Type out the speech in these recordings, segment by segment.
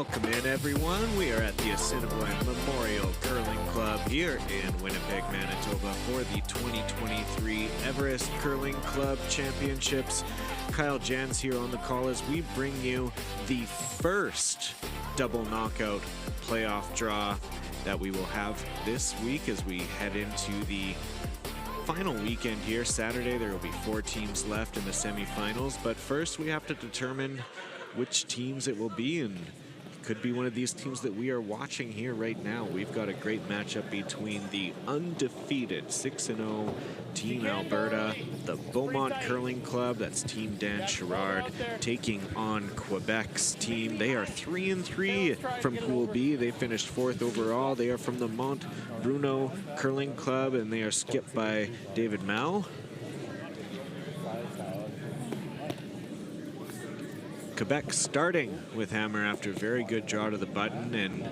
Welcome in, everyone. We are at the Assiniboine Memorial Curling Club here in Winnipeg, Manitoba for the 2023 Everest Curling Club Championships. Kyle Jans here on the call as we bring you the first double knockout playoff draw that we will have this week as we head into the final weekend here. Saturday, there will be 4 teams left in the semifinals, but first we have to determine which teams it will be, and it could be one of these teams that we are watching here right now. We've got a great matchup between the undefeated 6-0 Team Alberta, the Beaumont Curling Club, that's Team Dan Sherrard, taking on Quebec's team. They are 3-3 from Pool B. They finished 4th overall. They are from the Mont Bruno Curling Club, and they are skipped by David Mao. Quebec starting with Hammer after a very good draw to the button, and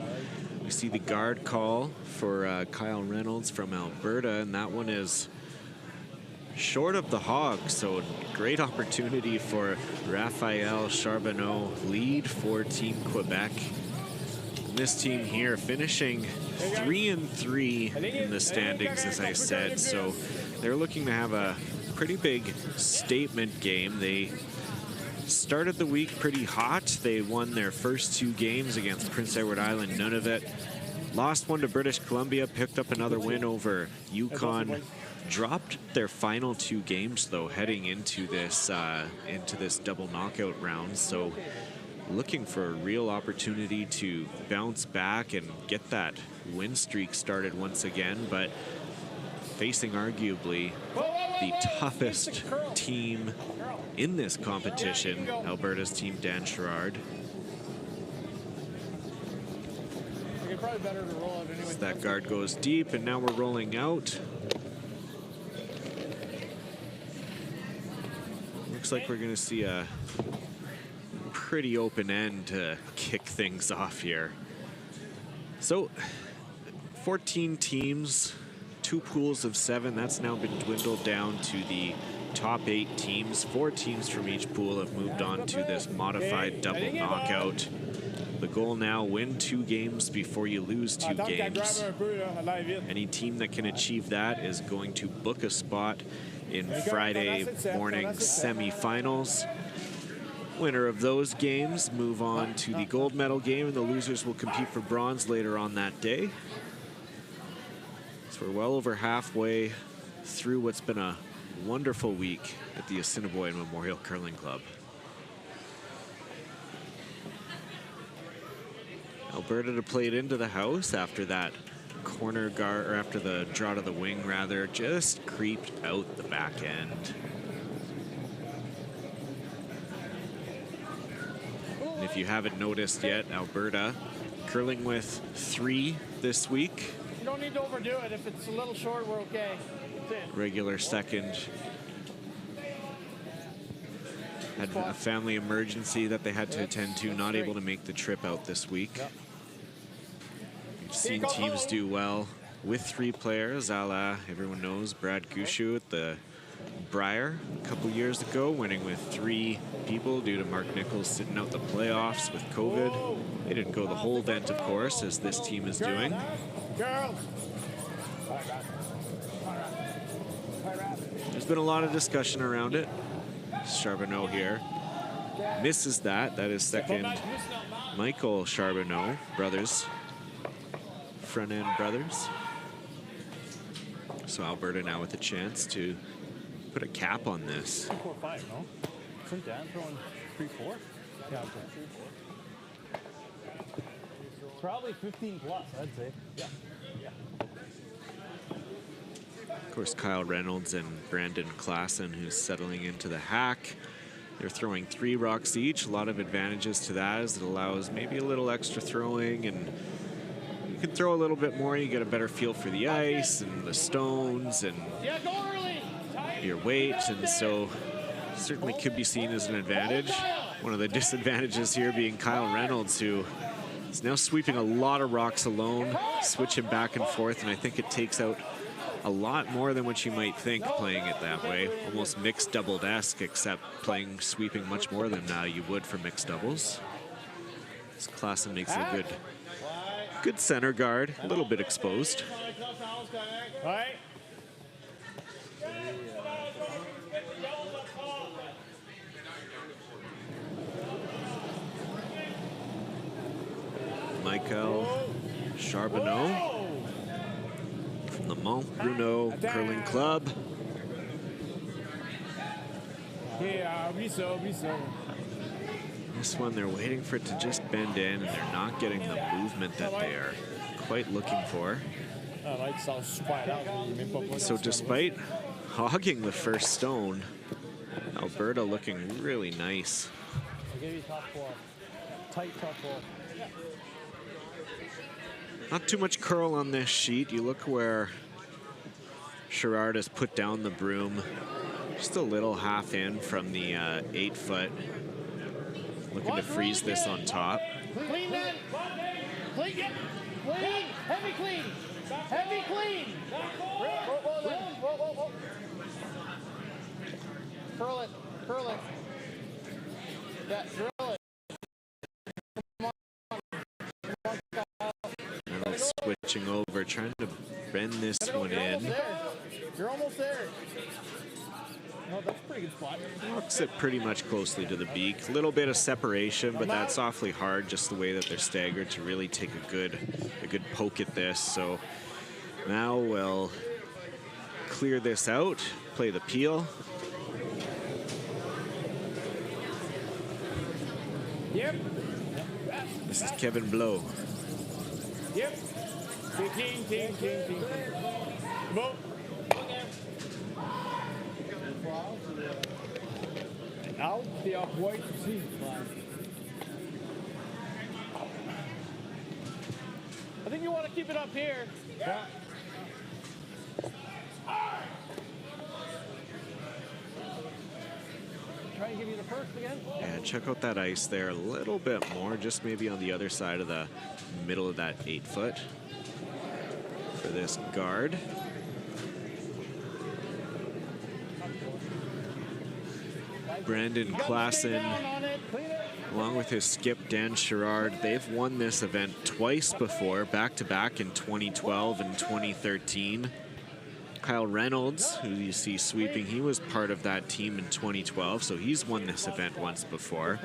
we see the guard call for Kyle Reynolds from Alberta, and that one is short of the hog, so great opportunity for Raphael Charbonneau, lead for Team Quebec. And this team here finishing 3-3 in the standings, as I said, so they're looking to have a pretty big statement game. They started the week pretty hot. They won their first 2 games against Prince Edward Island, Nunavut. Lost one to British Columbia, picked up another win over Yukon. Dropped their final 2 games though, heading into this double knockout round. So looking for a real opportunity to bounce back and get that win streak started once again, but facing arguably the toughest team in this competition, Alberta's Team Dan Sherrard. As that guard goes deep, and now we're rolling out. Looks like we're going to see a pretty open end to kick things off here. So 14 teams, 2 pools of 7. That's now been dwindled down to the top 8 teams. 4 teams from each pool have moved on to this modified double knockout. The goal now, win 2 games before you lose 2 games. Any team that can achieve that is going to book a spot in Friday morning's semifinals. Winner of those games move on to the gold medal game, and the losers will compete for bronze later on that day. So we're well over halfway through what's been a wonderful week at the Assiniboine Memorial Curling Club. Alberta to play it into the house after that corner guard, or after the draw to the wing rather, just creeped out the back end. And if you haven't noticed yet, Alberta curling with 3 this week. You don't need to overdo it. If it's a little short, we're okay. Regular second had a family emergency that they had to attend to, not able to make the trip out this week. We've seen teams do well with 3 players, a la, everyone knows, Brad Gushu at the Briar a couple years ago, winning with 3 people due to Mark Nichols sitting out the playoffs with COVID. They didn't go the whole event, of course, as this team is doing. There's been a lot of discussion around it. Charbonneau here misses that. That is second Michael Charbonneau, brothers, front end brothers. So Alberta now with a chance to put a cap on this. 3-4-5, no? Isn't Dan throwing 3-4? Yeah, 3-4. Probably 15 plus, I'd say. Yeah. Of course, Kyle Reynolds and Brandon Klassen, who's settling into the hack. They're throwing 3 rocks each. A lot of advantages to that, as it allows maybe a little extra throwing, and you can throw a little bit more. You get a better feel for the ice and the stones and your weight, and so certainly could be seen as an advantage. One of the disadvantages here being Kyle Reynolds, who is now sweeping a lot of rocks alone, switching back and forth, and I think it takes out a lot more than what you might think playing it that way. Almost mixed double-esque, except sweeping much more than you would for mixed doubles. This Klassen makes a good center guard, a little bit exposed. Ouais. Michael Charbonneau from the Mont Bruno Curling Club. This one, they're waiting for it to just bend in, and they're not getting the movement that they are quite looking for. So despite hogging the first stone, Alberta looking really nice. Not too much curl on this sheet. You look where Sherrard has put down the broom, just a little half in from the 8-foot. Looking to freeze this on top. Clean, man. Clean, clean, heavy clean, heavy clean. Whoa. Curl it. Yeah, drill it. And switching over, trying to bend this one in. You're almost there. No, that's a pretty good spot. Looks it pretty much closely to the beak. A little bit of separation, but that's awfully hard, just the way that they're staggered, to really take a good poke at this. So now we'll clear this out, play the peel. Yep. This is Kevin Blow. Yep. Clean. Bon. Out, t'es off white aussi. I think you want to keep it up here. Yeah. Try and give you the first again. Yeah, check out that ice there a little bit more, just maybe on the other side of the middle of that 8-foot for this guard. Brandon Klassen, along with his skip Dan Sherrard, they've won this event twice before, back-to-back in 2012 and 2013. Kyle Reynolds, who you see sweeping, he was part of that team in 2012, so he's won this event once before.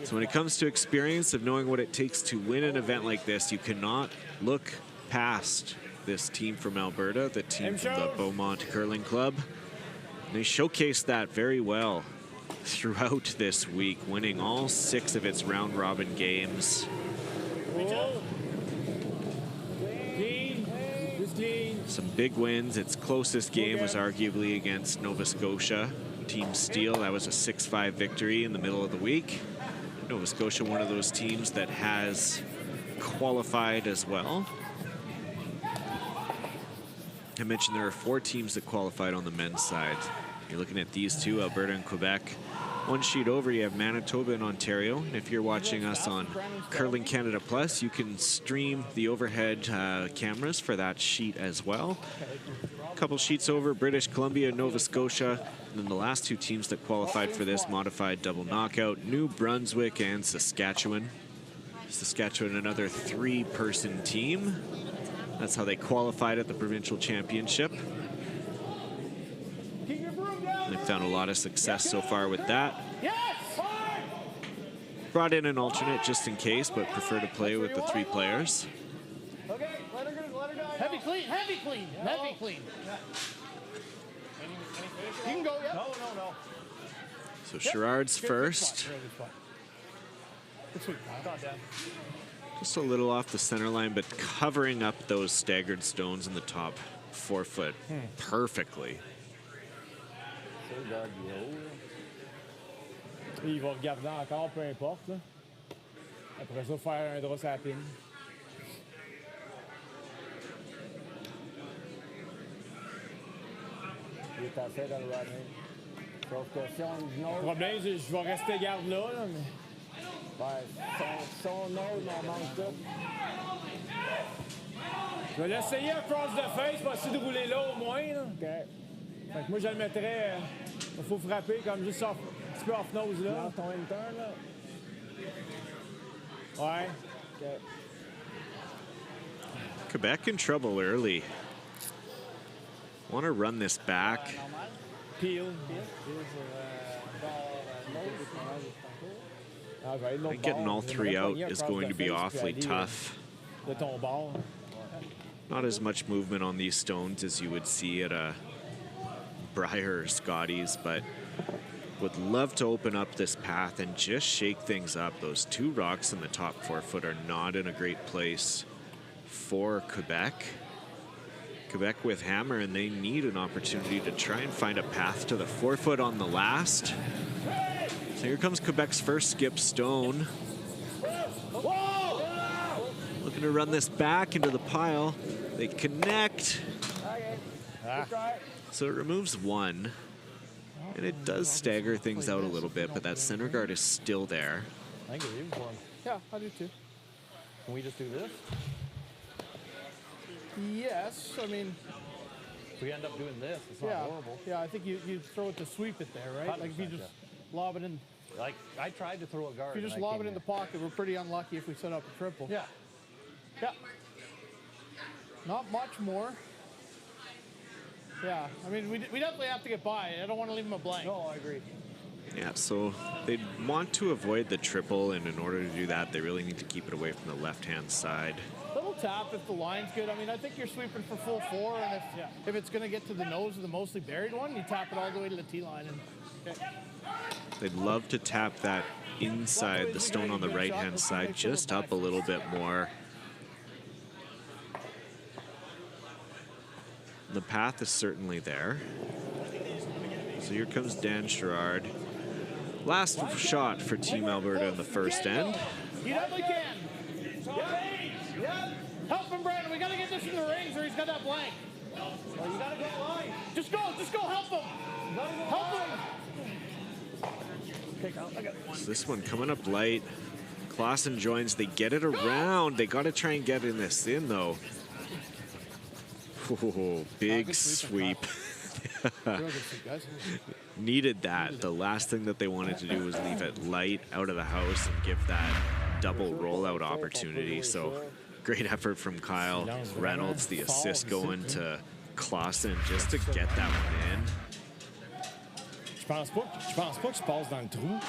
So when it comes to experience of knowing what it takes to win an event like this, you cannot look past this team from Alberta, the team from the Beaumont Curling Club. They showcased that very well throughout this week, winning all 6 of its round-robin games. Some big wins. Its closest game was arguably against Nova Scotia, Team Steel. That was a 6-5 victory in the middle of the week. Nova Scotia, one of those teams that has qualified as well. I mentioned there are 4 teams that qualified on the men's side. You're looking at these two, Alberta and Quebec. One sheet over, you have Manitoba and Ontario. And if you're watching us on Curling Canada Plus, you can stream the overhead cameras for that sheet as well. A couple sheets over, British Columbia, Nova Scotia. And then the last 2 teams that qualified for this modified double knockout, New Brunswick and Saskatchewan. Saskatchewan, another 3-person team. That's how they qualified at the provincial championship. They've found a lot of success so far with that. Brought in an alternate just in case, but prefer to play with the 3 players. Okay, let her go. Heavy clean. You can go, yeah. No. So Sherrard's first. Just a little off the center line, but covering up those staggered stones in the top 4-foot perfectly. Il va regarder encore, peu importe. Là. Après ça, faire un draw sur la pine. Il est assez dans le running. Sauf que si on ignore... Le problème, c'est que je vais rester garde là, mais... Ouais, si on nose, on mange tout. Je vais l'essayer across the face, pour essayer de rouler là au moins. Là. Okay. Fait que moi, je le mettrais... Il faut frapper comme juste un petit peu off-nose là. Dans ton enter, là. Ouais. Okay. Quebec in trouble early. Want to run this back. Peel. I think getting all three out is going to be awfully tough. Not as much movement on these stones as you would see at a Briar or Scotty's, but would love to open up this path and just shake things up. Those two rocks in the top 4 foot are not in a great place for Quebec. Quebec with hammer, and they need an opportunity to try and find a path to the 4 foot on the last. So here comes Quebec's first skip stone. Looking to run this back into the pile. They connect. So it removes 1. And it does stagger things out a little bit, but that center guard is still there. I think it's even for him. Yeah, I do too. Can we just do this? Yes, I mean... If we end up doing this, it's not horrible. Yeah, I think you throw it to sweep it there, right? Like if you just lob it in... Like, I tried to throw a guard. If you just lob it in the pocket, we're pretty unlucky if we set up a triple. Yeah. Yeah. Not much more. Yeah, I mean, we definitely have to get by. I don't want to leave him a blank. No, I agree. Yeah, so they want to avoid the triple, and in order to do that, they really need to keep it away from the left-hand side. Little tap if the line's good. I mean, I think you're sweeping for full 4, and if it's going to get to the nose of the mostly buried one, you tap it all the way to the tee line. And they'd love to tap that inside the stone on the right-hand side just up a little bit more. The path is certainly there. So here comes Dan Sherrard. Last shot for Team Alberta in the first end. You definitely can. Yep. Help him, Brandon. We got to get this in the rings or he's got that blank. Well, you got to go line. Just go. Help him. Help him. So this one coming up light. Clausen joins. They get it around. They got to try and get this in, though. Oh, big sweep. Needed that. The last thing that they wanted to do was leave it light out of the house and give that double rollout opportunity. So great effort from Kyle Reynolds. The assist going to Clausen just to get that one in. Je pense pas que je passe dans le trou.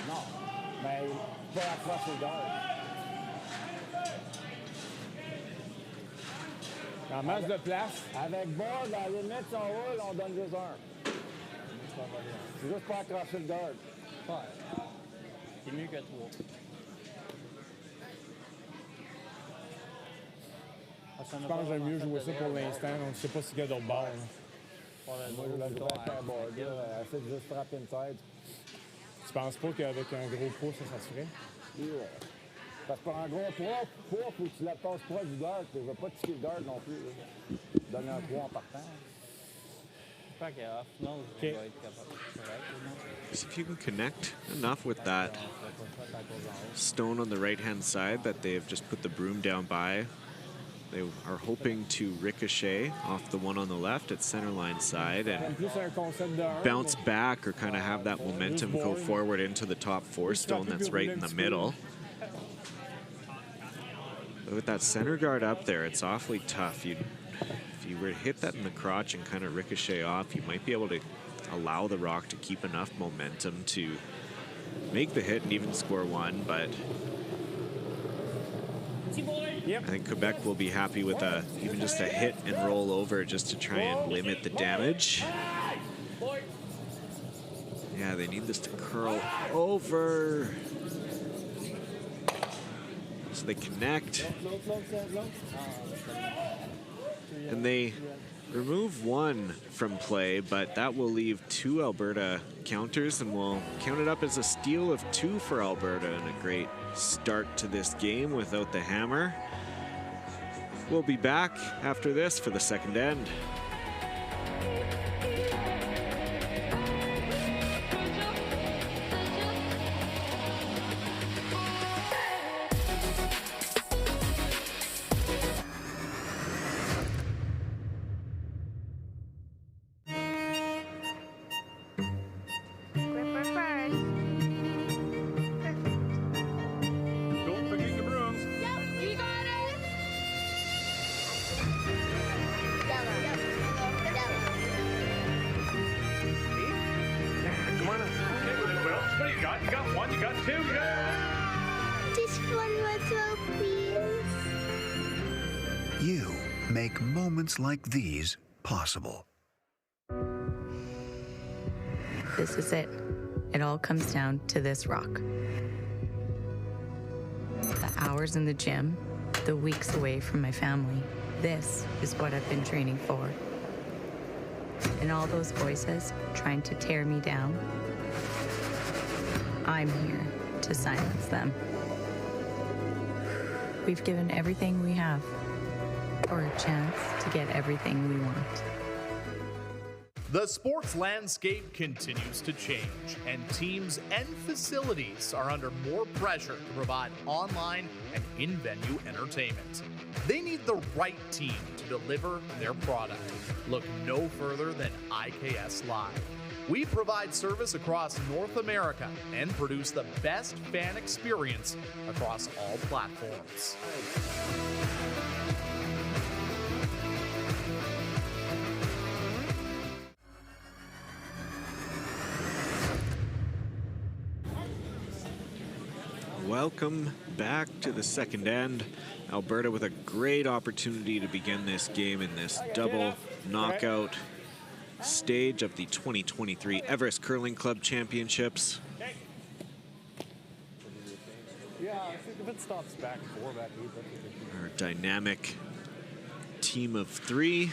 Non, mais pas accrocher le gars. En masse de place. Avec bord, dans les limite, si on roule, on donne juste 1. C'est juste pour accrocher le garde. Ouais. C'est mieux que 3. Je pense que j'aime mieux jouer ça pour l'instant. On ne sait pas s'il y a d'autres balles. Moi, je vais jouer avec un board. Essaie de juste frapper inside. Tu penses pas qu'avec un gros pouce, ça se ferait? Yeah. Parce que pour un gros 3, il faut que tu la passes proche du guard. Je ne vais pas tirer le guard non plus. Donner un 3 en partant. Okay. So if you can connect enough with that stone on the right-hand side that they've just put the broom down by, they are hoping to ricochet off the one on the left at center line side and bounce back or kind of have that momentum go forward into the top 4 stone that's right in the middle. But with that center guard up there, it's awfully tough. If you were to hit that in the crotch and kind of ricochet off, you might be able to allow the rock to keep enough momentum to make the hit and even score 1, but I think Quebec will be happy with even just a hit and roll over just to try and limit the damage. Yeah, they need this to curl over. So they connect. And they remove 1 from play, but that will leave 2 Alberta counters and will count it up as a steal of 2 for Alberta and a great start to this game without the hammer. We'll be back after this for the second end. Just one more throw, please. You make moments like these possible. This is it. It all comes down to this rock. The hours in the gym, the weeks away from my family. This is what I've been training for. And all those voices trying to tear me down, I'm here to silence them. We've given everything we have for a chance to get everything we want. The sports landscape continues to change, and teams and facilities are under more pressure to provide online and in-venue entertainment. They need the right team to deliver their product. Look no further than IKS Live. We provide service across North America and produce the best fan experience across all platforms. Welcome back to the second end. Alberta with a great opportunity to begin this game in this double knockout stage of the 2023 Everest Curling Club Championships. Yeah, if it stops back 4, back 8, Our dynamic team of 3.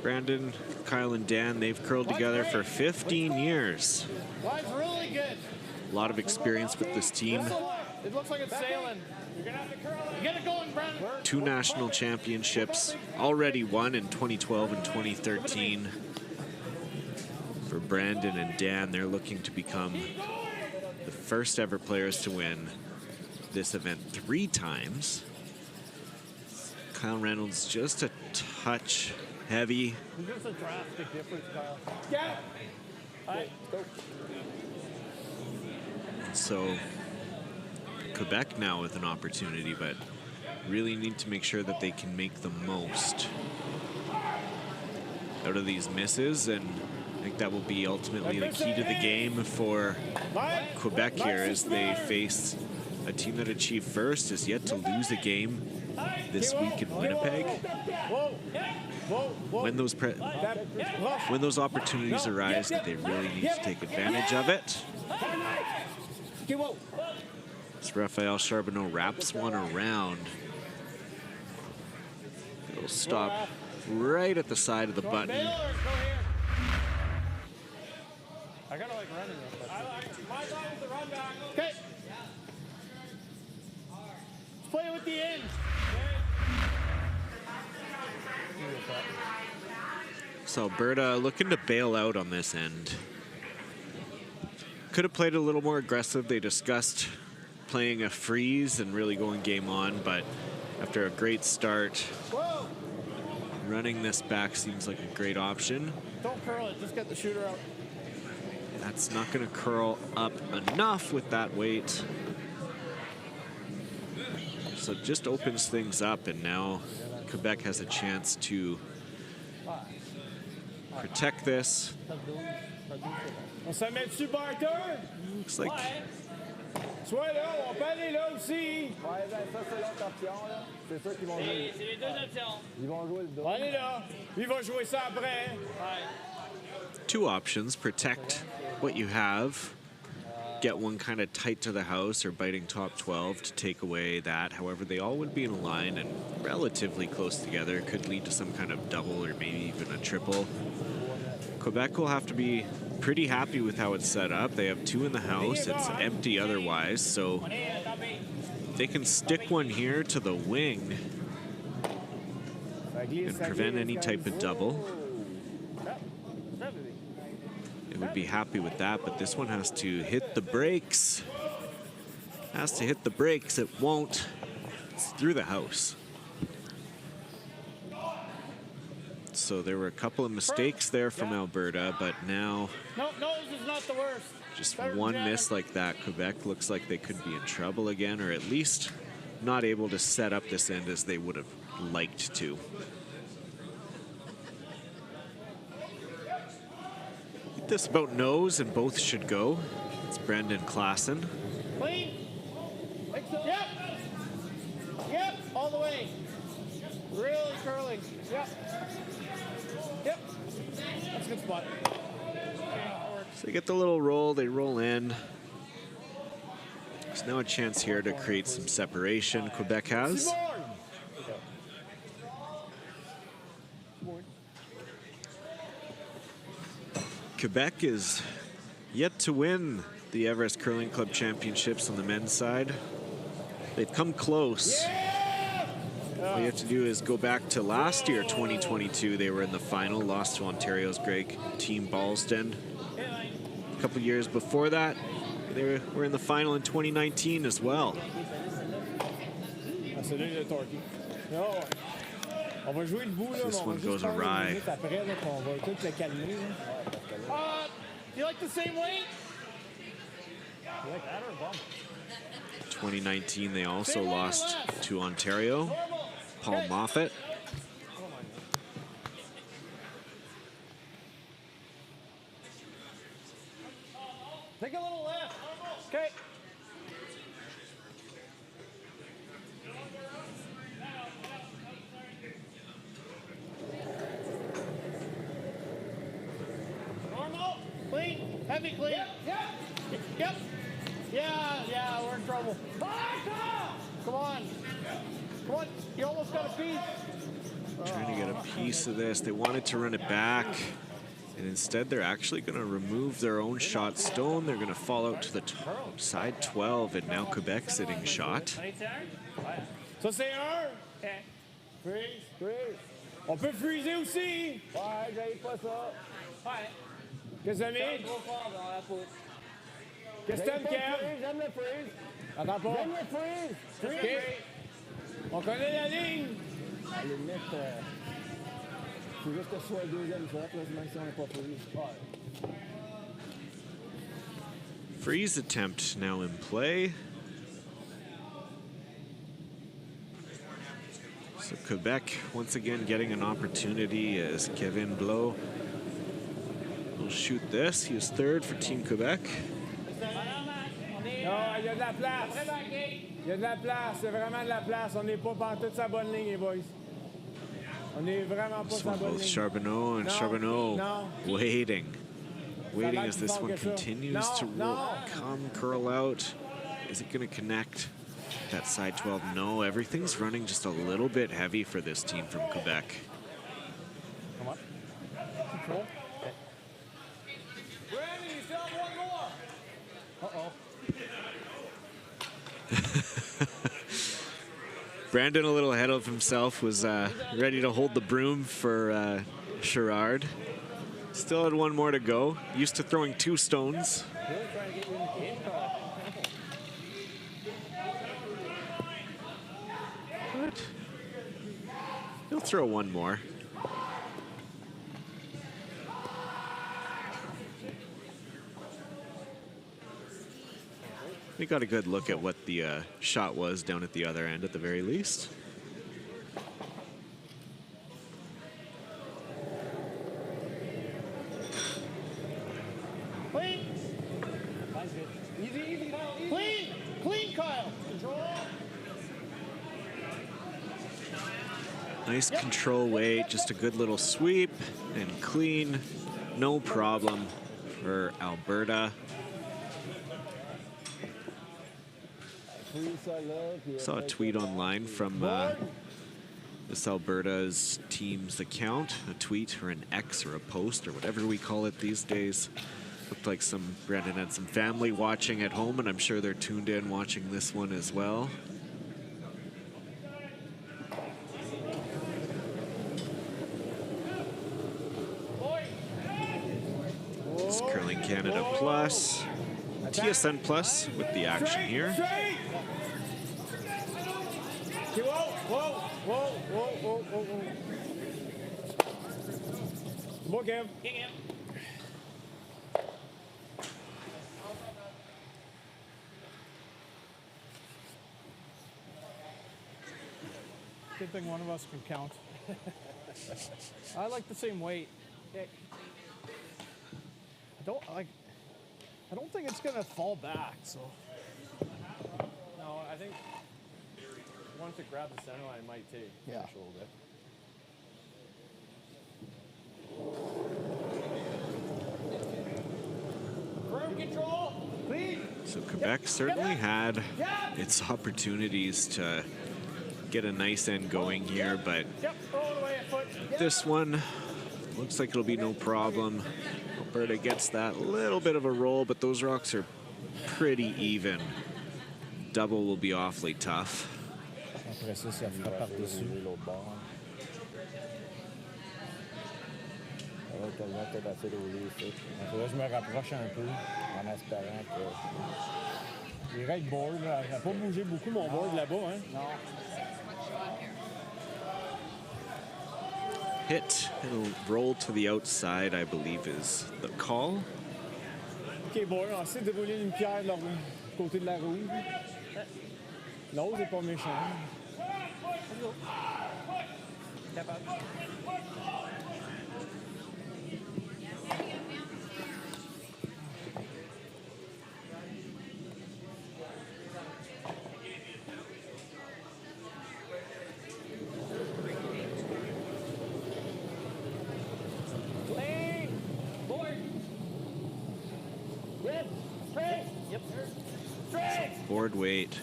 Brandon, Kyle, and Dan, they've curled together for 15 years. Line's really good. A lot of experience with this team. It looks like it's sailing. You're gonna have to curl it. Get it going, Brandon. 2 national championships already won in 2012 and 2013. For Brandon and Dan, they're looking to become the first ever players to win this event 3 times. Kyle Reynolds just a touch heavy. There's a drastic difference, Kyle. Yeah. All right, go. So Quebec now with an opportunity, but really need to make sure that they can make the most out of these misses, and I think that will be ultimately the key to the game for Quebec here as they face a team that achieved first, is yet to lose a game this week in Winnipeg. When those opportunities arise, they really need to take advantage of it. As Raphael Charbonneau wraps one around, it'll stop right at the side of the button. I gotta like running real quick. My line is the run back. Okay. Let's play with the end. So Alberta looking to bail out on this end. Could have played a little more aggressive. They discussed playing a freeze and really going game on, but after a great start, running this back seems like a great option. Don't curl it, just get the shooter out. That's not going to curl up enough with that weight. So it just opens things up, and now Quebec has a chance to protect this. On se met dessus, Barter. Looks like Sois là, on peut aller là aussi. Ouais, ben ça c'est l'autre option là. C'est ça qu'ils vont jouer. C'est les 2 options. Ils vont jouer le dos. Allez là. Lui va jouer ça après. Ouais. 2 options: protect what you have, get one kind of tight to the house, or biting top 12 to take away that. However, they all would be in a line and relatively close together. Could lead to some kind of double or maybe even a triple. Quebec will have to be pretty happy with how it's set up. They have 2 in the house. It's empty otherwise, so they can stick one here to the wing and prevent any type of double. They would be happy with that, but this one has to hit the brakes. Has to hit the brakes. It won't. It's through the house. So there were a couple of mistakes there from Alberta, but now Nose is not the worst. just one miss like that, Quebec looks like they could be in trouble again, or at least not able to set up this end as they would have liked to. this about nose, and both should go. It's Brendan Klassen. Clean. Yep. Yep. All the way. Really curling. Yep. Yep. That's a good spot. So they get the little roll, they roll in. There's now a chance here to create some separation. Quebec has. Quebec is yet to win the Everest Curling Club Championships on the men's side. They've come close. All you have to do is go back to last year, 2022. They were in the final, lost to Ontario's great team Ballston. A couple years before that, they were in the final in 2019 as well. This one goes awry. You like the same weight? You like that or bump? 2019, they also lost to Ontario. Paul Moffat. Take a little left. Okay. Normal. Clean. Heavy clean. Yep. Yep. Yeah, we're in trouble. Come on. Come on. You almost got a piece. Trying to get a piece of this. They wanted to run it back. And instead, they're actually going to remove their own shot stone. They're going to fall out to the side 12, and now Quebec sitting shot. Ça, c'est un. Freeze, freeze. On peut freezer aussi. Ouais, j'aille pas ça. Ouais. Qu'est-ce que ça met? Qu'est-ce que t'aimes, Kev? J'aime le freeze. Attends pas. J'aime le freeze. OK. On connaît la ligne. À la limite, faut juste que ce soit le deuxième shot, même si on n'est pas freeze. Freeze attempt now in play. So Quebec once again getting an opportunity as Kevin Blow will shoot this. He was third for Team Quebec. Non, il y a de la place. Il y a de la place, c'est vraiment de la place. On n'est pas pantoute sa bonne ligne, les boys. On n'est vraiment pas This sa one, bonne both ligne. Charbonneau and Charbonneau No. waiting as this one continues No, to no. come curl out. Is it going to connect that side 12? No, everything's running just a little bit heavy for this team from Quebec. Come on. Control. Okay. Randy, you still have one more. Uh-oh. Brandon, a little ahead of himself, was ready to hold the broom for Sherrard. Still had one more to go. Used to throwing 2 stones. But he'll throw one more. We got a good look at what the shot was down at the other end at the very least. Clean. Easy, Kyle. Easy. Clean, Kyle. Control. Nice control weight, just a good little sweep and clean. No problem for Alberta. Saw a tweet online from this Alberta's team's account, a tweet or an X or a post or whatever we call it these days. Looked like Brandon had some family watching at home, and I'm sure they're tuned in watching this one as well. It's Curling Canada Plus, TSN Plus with the action here. Whoa. Bon, Kev. Good thing one of us can count. I like the same weight. don't think it's gonna fall back. So No, I think once it grabs the center line, it might take a little bit. firm control, clean. So Quebec certainly had its opportunities to get a nice end going here, but Yep, roll it away a foot. this one looks like it'll be no problem. Alberta gets that little bit of a roll, but those rocks are pretty even. Double will be awfully tough. Après ça, ça fera par-dessus. L'autre bord. Peut-être assez rouler ici. Il faudrait que je me rapproche un peu en espérant que... Les règles board, là, ça n'a pas bougé beaucoup mon board là-bas. Hein? Non. Hit and roll to the outside, I believe, is the call. OK, board, on essaie de rouler une pierre de l'autre côté de la roue. L'autre n'est pas méchant. Capable. Board weight.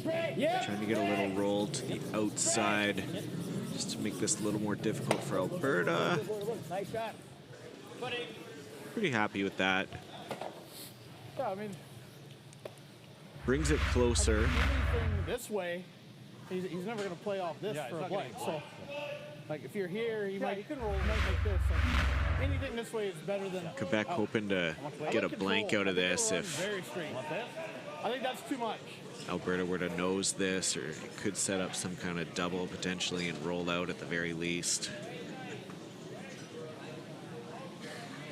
Trying to get a little roll to the outside just to make this a little more difficult for Alberta. Nice shot. Pretty happy with that. Yeah, I mean, Brings it closer. anything this way, he's never going to play off this for a blank. So, like, if you're here, you can roll like this. So anything this way is better than Quebec hoping to get a blank out of this if very straight. I think that's too much. Alberta were to nose this, or it could set up some kind of double potentially and roll out at the very least.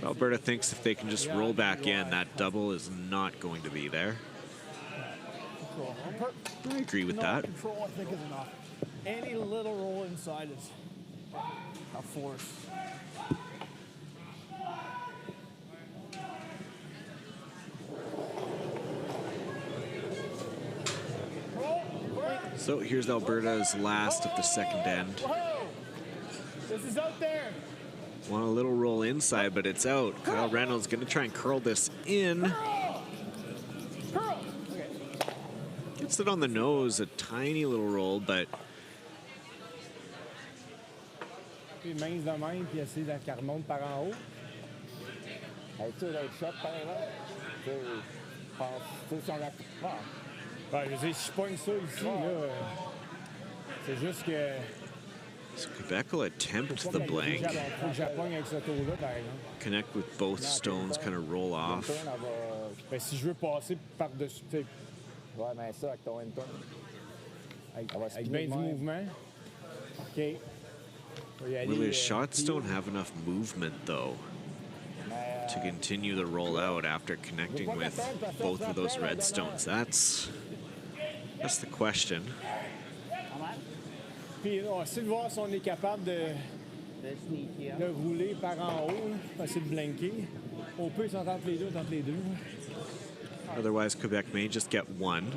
Alberta thinks if they can just roll back in, that double is not going to be there. I agree with that. Control, I think, is enough. Any little roll inside is a force. So here's Alberta's last of the second end. Whoa! This is out there. Want a little roll inside, but it's out. Kyle Reynolds going to try and curl this in. Curl. Okay. Gets it on the nose, a tiny little roll, but Puis mains de même, puis essayer qu'elle remonte par en haut. Est-ce que l'autre shot par là? Tu sais, si on la... Ouais, je veux dire, si je pogne ça ici, là, c'est juste que... so Quebec will attempt the blank. Faut que je la pogne avec ce tour-là, par exemple. Connect with both stones, kind of roll off. Ben, si je veux passer par-dessus, tu sais... Ouais, mais ça, avec ton end-turn. Avec bien du mouvement. OK. Really, his shots don't have enough movement, though, to continue the rollout after connecting with both of those red stones. That's the question. Puis on va essayer de voir si on est capable de rouler par en haut, là, essayer de blinker. On peut s'entendre les deux, entre les deux. Otherwise, Quebec may just get one.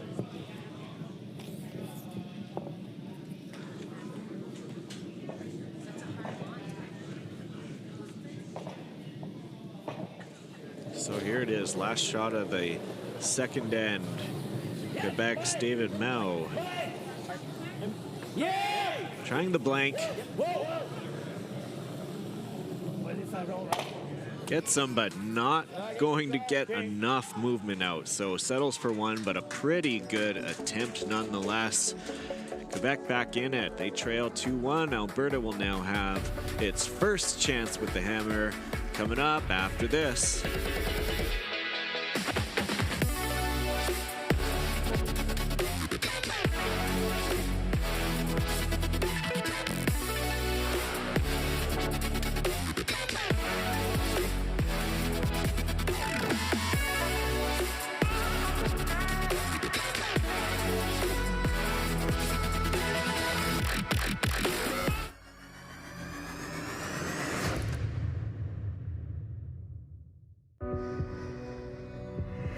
So here it is, last shot of the second end. Quebec's David Mao. Trying the blank. Gets some, but not going to get enough movement out. So settles for one, but a pretty good attempt nonetheless. Quebec back in it. They trail 2-1. Alberta will now have its first chance with the hammer coming up after this.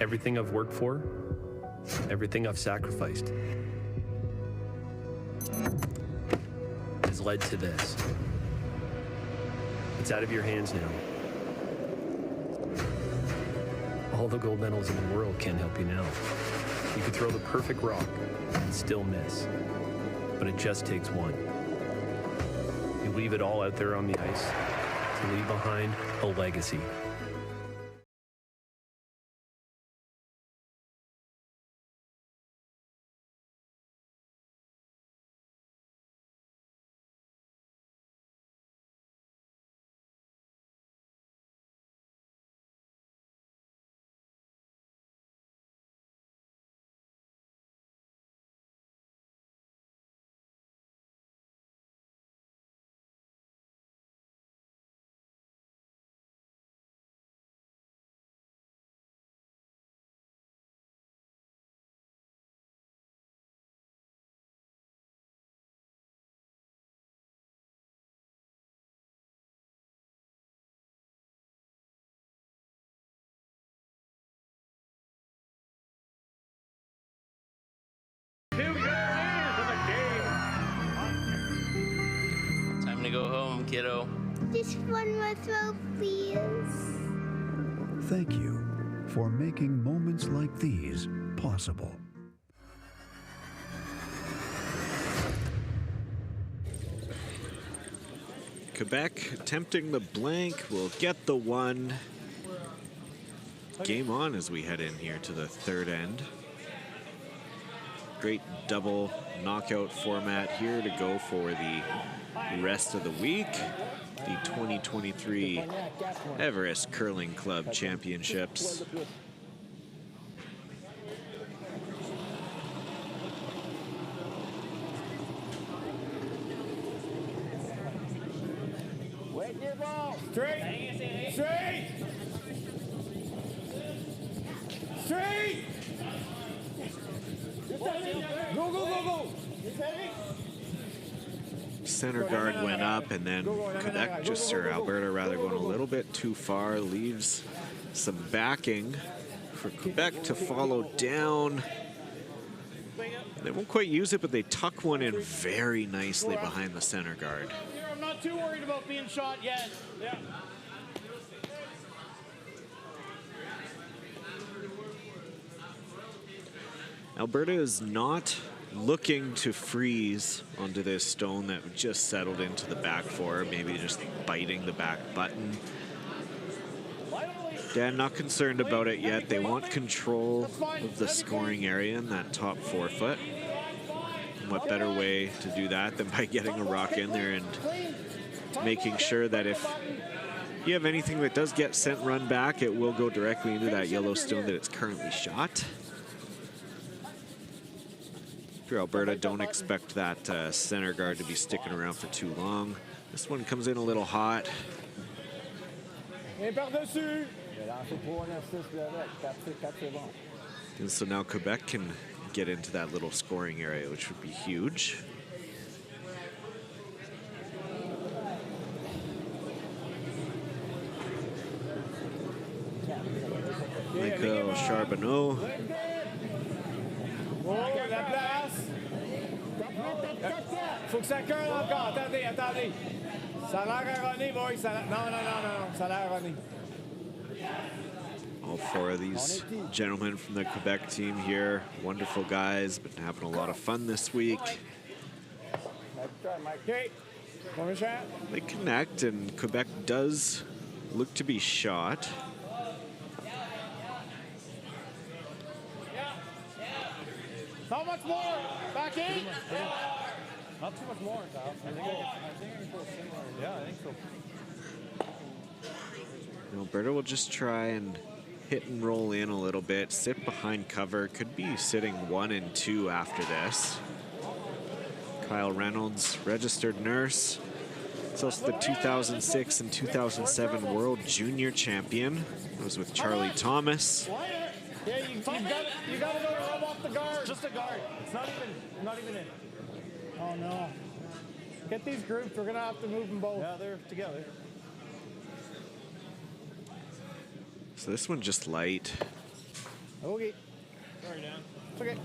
Everything I've worked for, everything I've sacrificed, has led to this. It's out of your hands now. All the gold medals in the world can't help you now. You could throw the perfect rock and still miss, but it just takes one. You leave it all out there on the ice to leave behind a legacy. Time to go home, kiddo. Just one more throw, please. Thank you for making moments like these possible. Quebec attempting the blank will get the one. Game on as we head in here to the third end. Great double knockout format here to go for the rest of the week. The 2023 Everest Curling Club Championships. Straight! Straight! Straight! Go, go, go, go! Center guard went up, and then Quebec just, or Alberta rather, going a little bit too far, leaves some backing for Quebec to follow down. They won't quite use it, but they tuck one in very nicely behind the center guard. I'm not too worried about being shot yet. Yeah. Alberta is not looking to freeze onto this stone that just settled into the back four, maybe just biting the back button. Dan, not concerned about it yet. They want control of the scoring area in that top 4 foot. And what better way to do that than by getting a rock in there and making sure that if you have anything that does get sent run back, it will go directly into that yellow stone that it's currently shot. For Alberta, don't expect that center guard to be sticking around for too long. This one comes in a little hot. And so now Quebec can get into that little scoring area, which would be huge. Michael Charbonneau. La place. Faut que ça curle encore. Attendez, attendez. Ça a l'air erroné, boys. Non, non, non, non. Ça a l'air erroné. All 4 of these gentlemen from the Quebec team here, wonderful guys, been having a lot of fun this week. They connect, and Quebec does look to be shot. How much more? Back in? Not too much more, Kyle. I think I can put similar. Yeah, I think so. Alberta will just try and hit and roll in a little bit, sit behind cover, could be sitting 1 and 2 after this. Kyle Reynolds, registered nurse. He's also the 2006 and 2007 World Junior Champion. It was with Charlie Thomas. Yeah, you got to go rub off the guard. Just a guard. It's not even in. Oh, no. Get these groups. We're going to have to move them both. Yeah, they're together. So this one just light. Okay. Sorry, Dan. It's okay.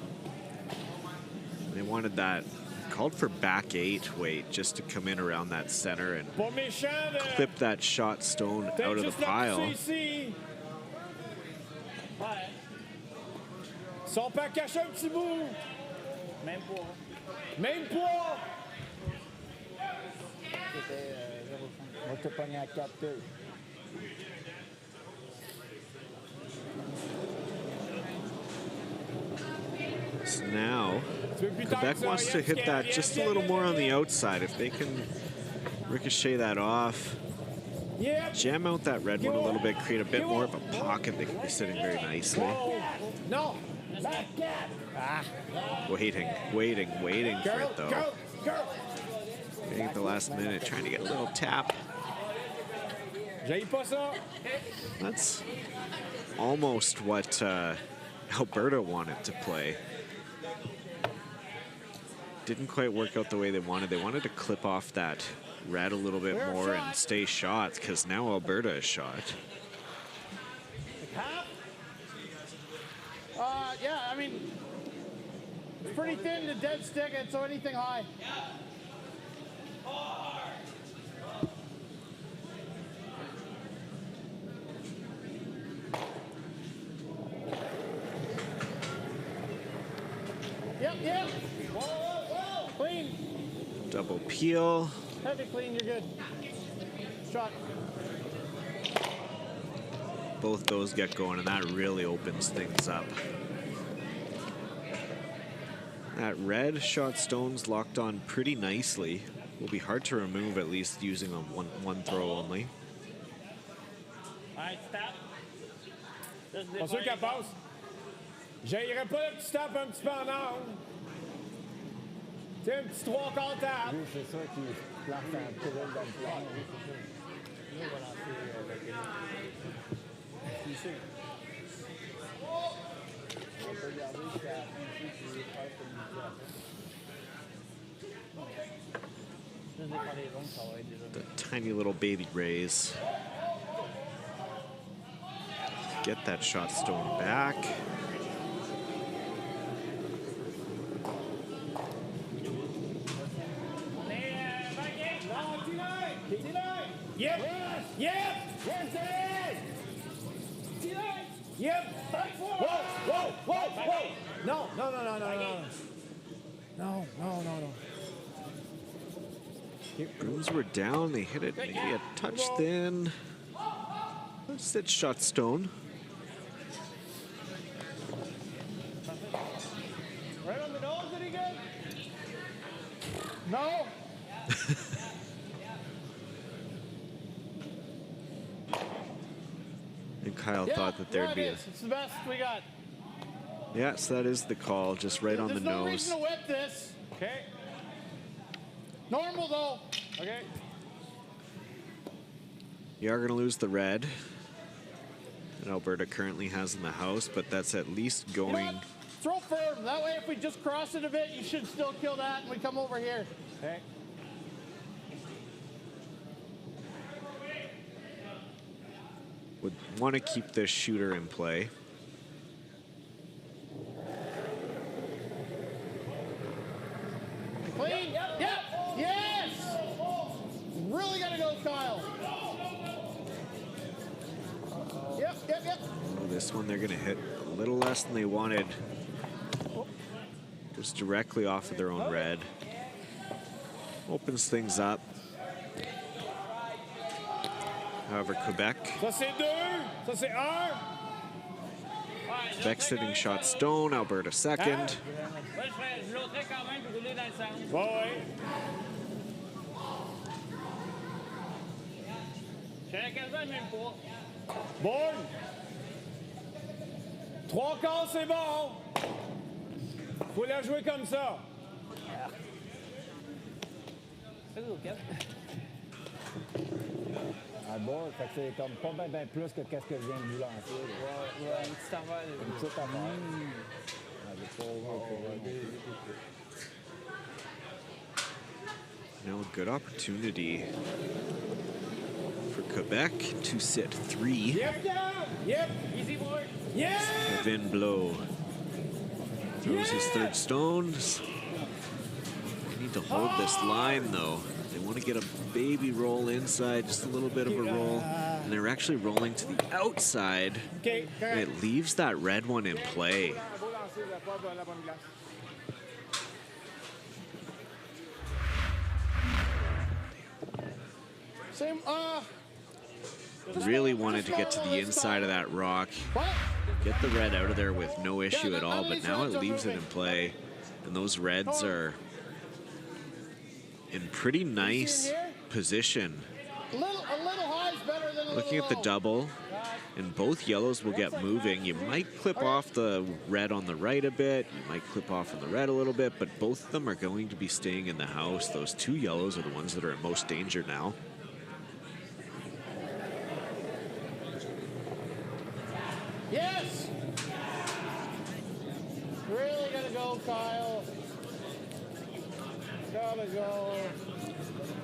They wanted that, called for back 8 weight just to come in around that center and Pas méchant de... clip that shot stone Peut-être out of the juste le pile. pousser ici. Ouais. Son pas caché un petit bout. Même pas. Même poids. C'était 0,5. Moi, je te pogne à 4 queues. So now, Tu veux plus tard Quebec que ça, wants to yes, hit yes, that yes, just a yes, little yes, more yes, on the yes. outside. If they can ricochet that off, Yep. jam out that red one a little bit, create a bit more of a pocket, they can be sitting very nicely. Whoa. No. Waiting for Go, it though. go, go. Waiting at the last minute, trying to get a little tap. J'haïs pas ça. That's almost what Alberta wanted to play. Didn't quite work out the way they wanted. They wanted to clip off that red a little bit more and stay shots, because now Alberta is shot. Yeah, I mean, it's pretty thin to dead stick it, so anything high. Yep. Whoa. Clean. Double peel. Heavy clean, you're good. Shot. Both those get going, and that really opens things up. That red shot stone's locked on pretty nicely. Will be hard to remove, at least using a one throw only. All right, stop. Pas sûr qu'elle passe. J'haïrais pas le petit tape un petit peu en angle. Tu sais, un petit 3/4 tape. Lui, c'est ça qui place un petit dans le plan. On peut regarder jusqu'à la fin ici, puis faire comme The tiny little baby raise. Get that shot stone back. Yep. Yep. Whoa. No. Brooms were down. They hit it maybe a touch thin. Let's hit shot stone. Right on the nose, any good? No. And Kyle thought that there'd be a... It's the best we got. Yes, that is the call, just right on the There's no nose. reason to wet this. Okay. Normal though. Okay. You are going to lose the red that Alberta currently has in the house, but that's at least You know going... what? Throw firm. That way, if we just cross it a bit, you should still kill that, and we come over here. Okay. Would want to keep this shooter in play. Clean. Yep. Yes. Really gotta go, Kyle. Yep. Oh, this one they're going to hit a little less than they wanted. Just directly off of their own red. Opens things up. However, Quebec. Ça, c'est 2. Ça, c'est 1. Quebec sitting shot stone. Alberta second. Ouais. Bon. 3/4, c'est bon. Faut la jouer comme ça. À bord, fait que c'est comme pas bien plus que qu'est-ce que je viens de vous lancer. Ouais, une petite affaire. Une petite affaire. Now a good opportunity for Quebec to sit 3. Yep. Easy boy. Kevin Blow throws his third stone. They need to hold this line, though. They want to get a baby roll inside, just a little bit of a roll. And they're actually rolling to the outside. And it leaves that red one in play. Really wanted to get to the inside of that rock, get the red out of there with no issue at all, but now it leaves it in play. And those reds are in pretty nice position. Looking at the double, and both yellows will get moving. You might clip off the red on the right a bit, you might clip off on the red a little bit, but both of them are going to be staying in the house. Those two yellows are the ones that are in most danger now. Yes! Really gonna go, Kyle. Gotta go.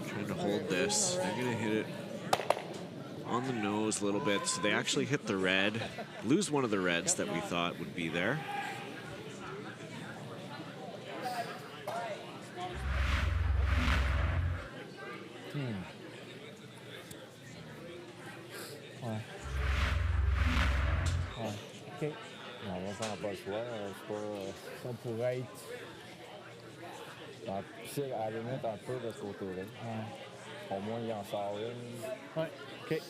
Trying to hold this. They're gonna hit it on the nose a little bit. So they actually hit the red, lose one of the reds that we thought would be there. OK. On va faire pas le choix. Ça pourrait être difficile à la limite un peu de ce côté-là. Au moins, il en sort une. Ouais, OK.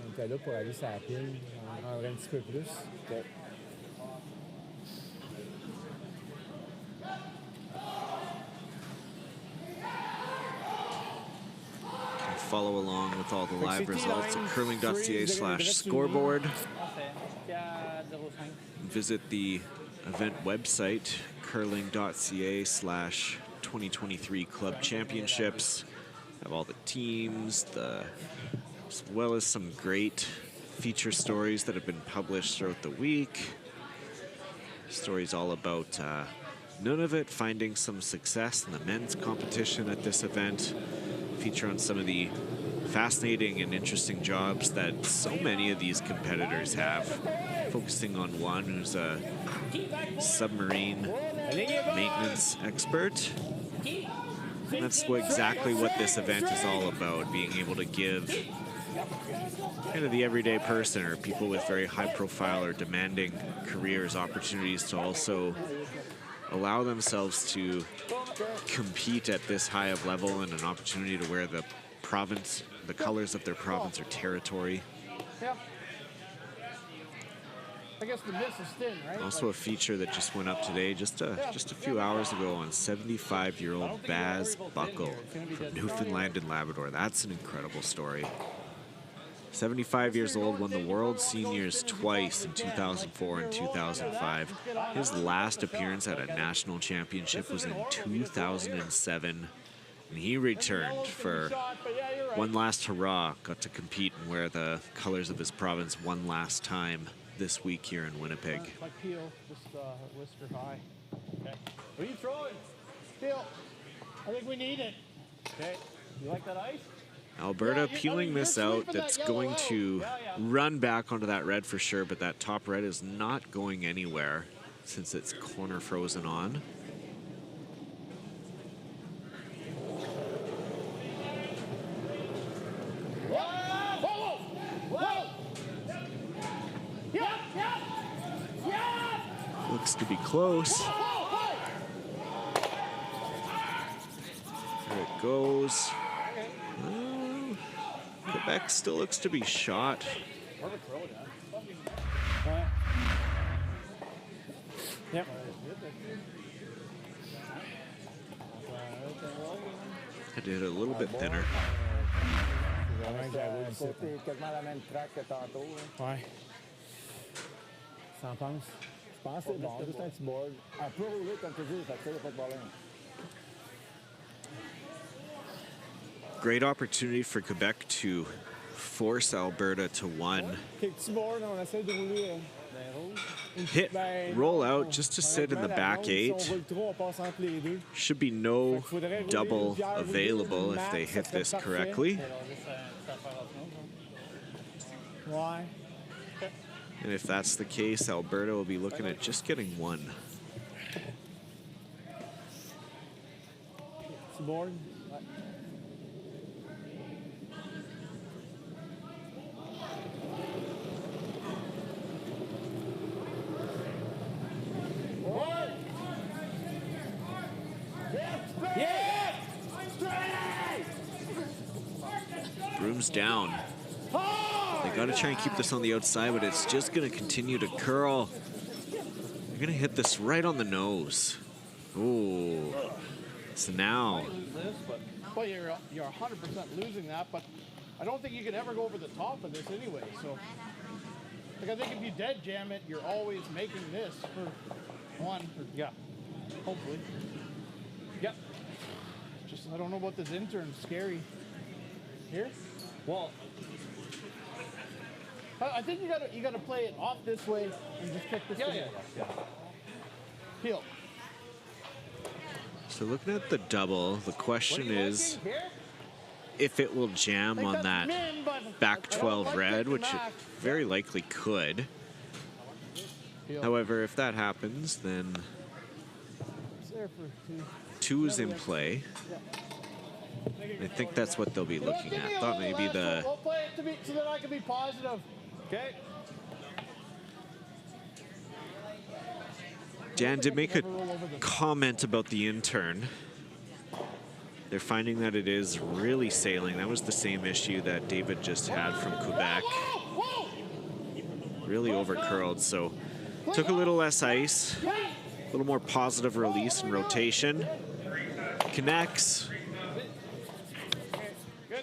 On était là pour aller sur la pile. On prendrait un petit peu plus. OK. Follow along with all the live results at curling.ca/scoreboard. Visit the event website, curling.ca/2023 Club Championships. Have all the teams, as well as some great feature stories that have been published throughout the week. Stories all about Nunavut finding some success in the men's competition at this event. Feature on some of the fascinating and interesting jobs that so many of these competitors have, focusing on one who's a submarine maintenance expert. And that's exactly what this event is all about, being able to give kind of the everyday person or people with very high profile or demanding careers opportunities to also allow themselves to compete at this high of level and an opportunity to wear the province, the colors of their province or territory. Yeah. I guess the miss is thin, right? Also a feature that just went up today, just a few hours ago, on 75-year-old Baz Buckle from Newfoundland and Labrador. That's an incredible story. 75 years old, won the World Seniors twice in 2004 and 2005. His last appearance at a national championship was in 2007. And he returned for one last hurrah, got to compete and wear the colors of his province one last time this week here in Winnipeg. Like Peel, just whisker high. Okay. What are you throwing? Peel. I think we need it. Okay. You like that ice? Alberta peeling this out. That's going to run back onto that red for sure, but that top red is not going anywhere since it's corner frozen on. Looks to be close. There it goes. Quebec still looks to be shot. Yep. Had to hit it a little bit thinner. Ouais. T'en penses? Je pense que c'est bon, juste un petit board. Un peu roulé, comme tu dis, fait que ça, il n'y a pas de problème. Great opportunity for Quebec to force Alberta to one. Hit, roll out just to sit in the back eight. Should be no double available if they hit this correctly. Why? And if that's the case, Alberta will be looking at just getting one. It's the board. Broom's down. They got to try and keep this on the outside, but it's just going to continue to curl. They're going to hit this right on the nose. Ooh. So now. Well, you're 100% losing that, but I don't think you can ever go over the top of this anyway. So, like, I think if you dead jam it, you're always making this for one. Yeah, hopefully. Yep. Just I don't know about this intern. Scary. Here. Well, I think you gotta play it off this way and just kick this. Yeah. Peel. So looking at the double, the question is if it will jam on that back 12 red, which it very likely could. However, if that happens, then 2 is in play. I think that's what they'll be looking at. Thought maybe the. We'll play it to be so that I can be positive. Okay. Dan did make a comment about the intern. They're finding that it is really sailing. That was the same issue that David just had from Quebec. Really overcurled, so took a little less ice, a little more positive release and rotation. Connects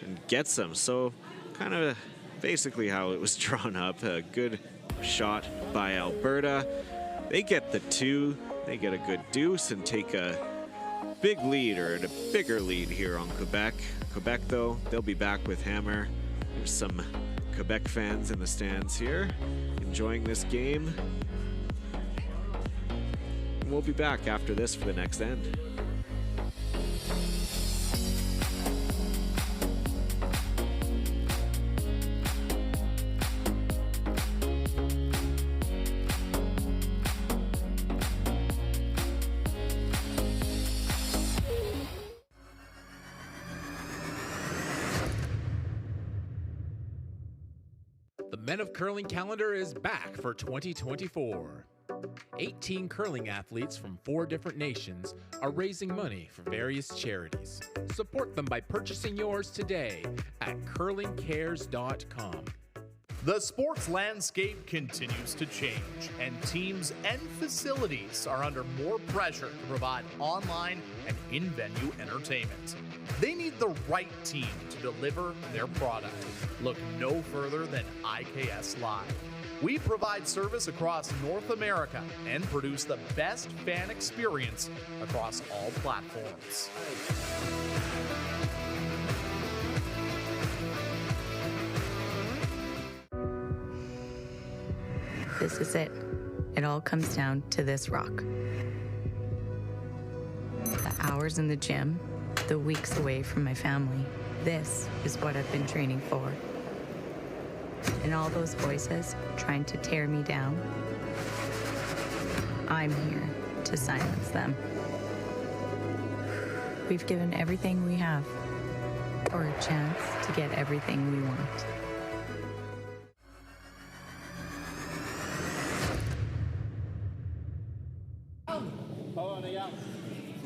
and gets them. So kind of basically how it was drawn up. A good shot by Alberta. They get the 2, they get a good deuce and take a big lead, or a bigger lead here on Quebec. Quebec, though, they'll be back with Hammer. There's some Quebec fans in the stands here enjoying this game. And we'll be back after this for the next end. The Men of Curling calendar is back for 2024. 18 curling athletes from 4 different nations are raising money for various charities. Support them by purchasing yours today at curlingcares.com. The sports landscape continues to change, and teams and facilities are under more pressure to provide online and in-venue entertainment. They need the right team to deliver their product. Look no further than IKS Live. We provide service across North America and produce the best fan experience across all platforms. This is it. It all comes down to this rock. The hours in the gym, the weeks away from my family. This is what I've been training for. And all those voices trying to tear me down, I'm here to silence them. We've given everything we have for a chance to get everything we want.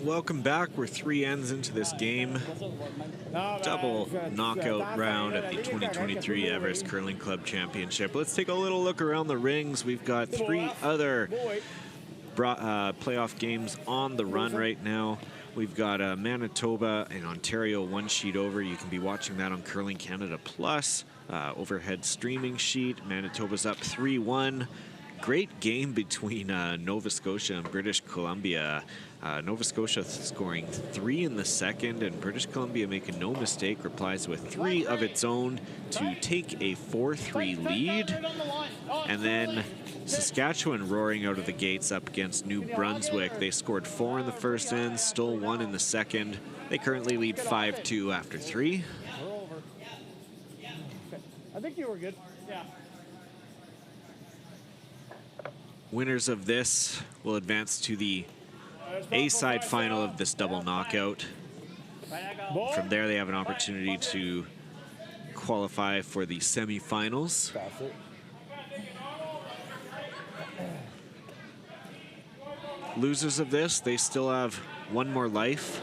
Welcome back. We're 3 ends into this game. Double knockout round at the 2023 Everest Curling Club Championship. Let's take a little look around the rings. We've got 3 other playoff games on the run right now. We've got Manitoba and Ontario 1 sheet over. You can be watching that on Curling Canada Plus. Overhead streaming sheet. Manitoba's up 3-1. Great game between Nova Scotia and British Columbia. Nova Scotia scoring 3 in the second, and British Columbia, making no mistake, replies with 3 of its own to take a 4-3 lead. And then Saskatchewan roaring out of the gates up against New Brunswick. They scored 4 in the first end, stole 1 in the second. They currently lead 5-2 after 3. I think you were good. Winners of this will advance to the A-side final of this double knockout. From there, they have an opportunity to qualify for the semifinals. Losers of this, they still have one more life.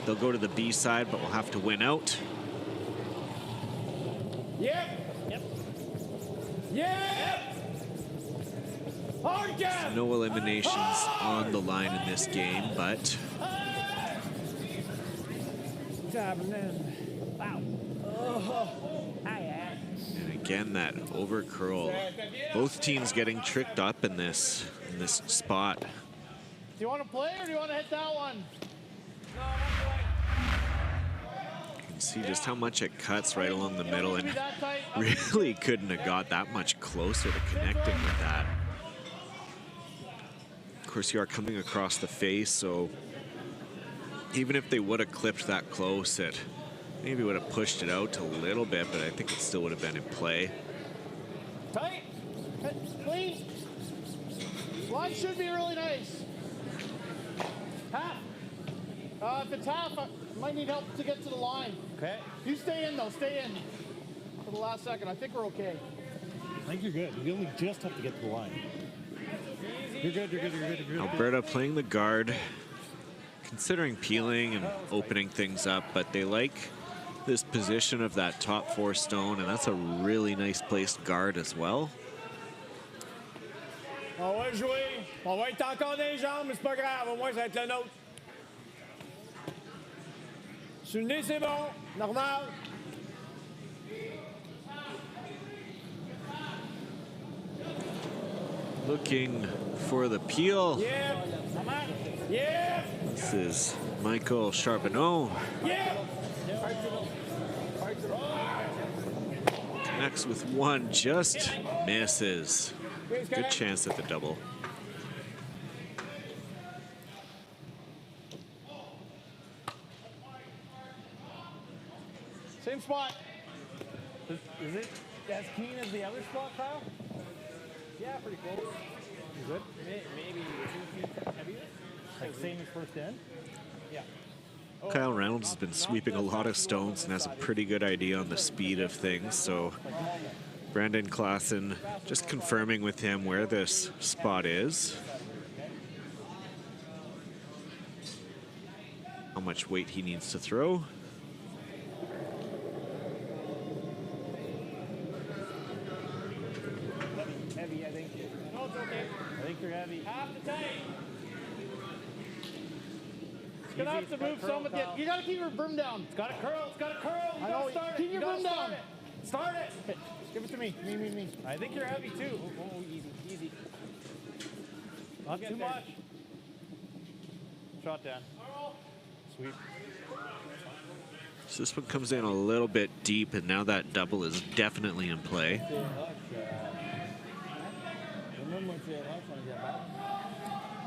They'll go to the B side, but will have to win out. Yep. No eliminations on the line in this game, but and again that over curl. Both teams getting tricked up in this spot. Do you want to play or do you want to hit that one? You can see just how much it cuts right along the middle, and really couldn't have got that much closer to connecting with that. Of course, you are coming across the face, so even if they would have clipped that close, it maybe would have pushed it out a little bit, but I think it still would have been in play. Tight. Clean. Line should be really nice. Half. If it's half, I might need help to get to the line. Okay. You stay in, though. Stay in for the last second. I think we're okay. I think you're good. You only just have to get to the line. You're good. Alberta playing the guard, considering peeling and opening things up, but they like this position of that top 4 stone, and that's a really nice placed guard as well. On va jouer. On va être encore dans les jambes, mais c'est pas grave. Au moins, ça va être le nôtre. Sur le nez, c'est bon. Normal. Looking for the peel. Yeah. This is Michael Charbonneau. Connects with one, just misses. Good chance at the double. Same spot. Is it as keen as the other spot, Kyle? Yeah, pretty close. Is it? Maybe 2 feet heavier? Like same as first end? Yeah. Kyle Reynolds has been sweeping a lot of stones and has a pretty good idea on the speed of things, so Brandon Klassen just confirming with him where this spot is. How much weight he needs to throw. Heavy, I think. No, it's okay. I think you're heavy. Half the tank. It's gonna have to move some of the. You gotta keep your broom down. It's got to curl. It's got to curl. You I gotta know. start it. Keep your broom down. Start it. Okay, give it to me. Me. I think you're heavy too. Oh, easy. Not too much. Shot down. Sweep. So this one comes in a little bit deep, and now that double is definitely in play.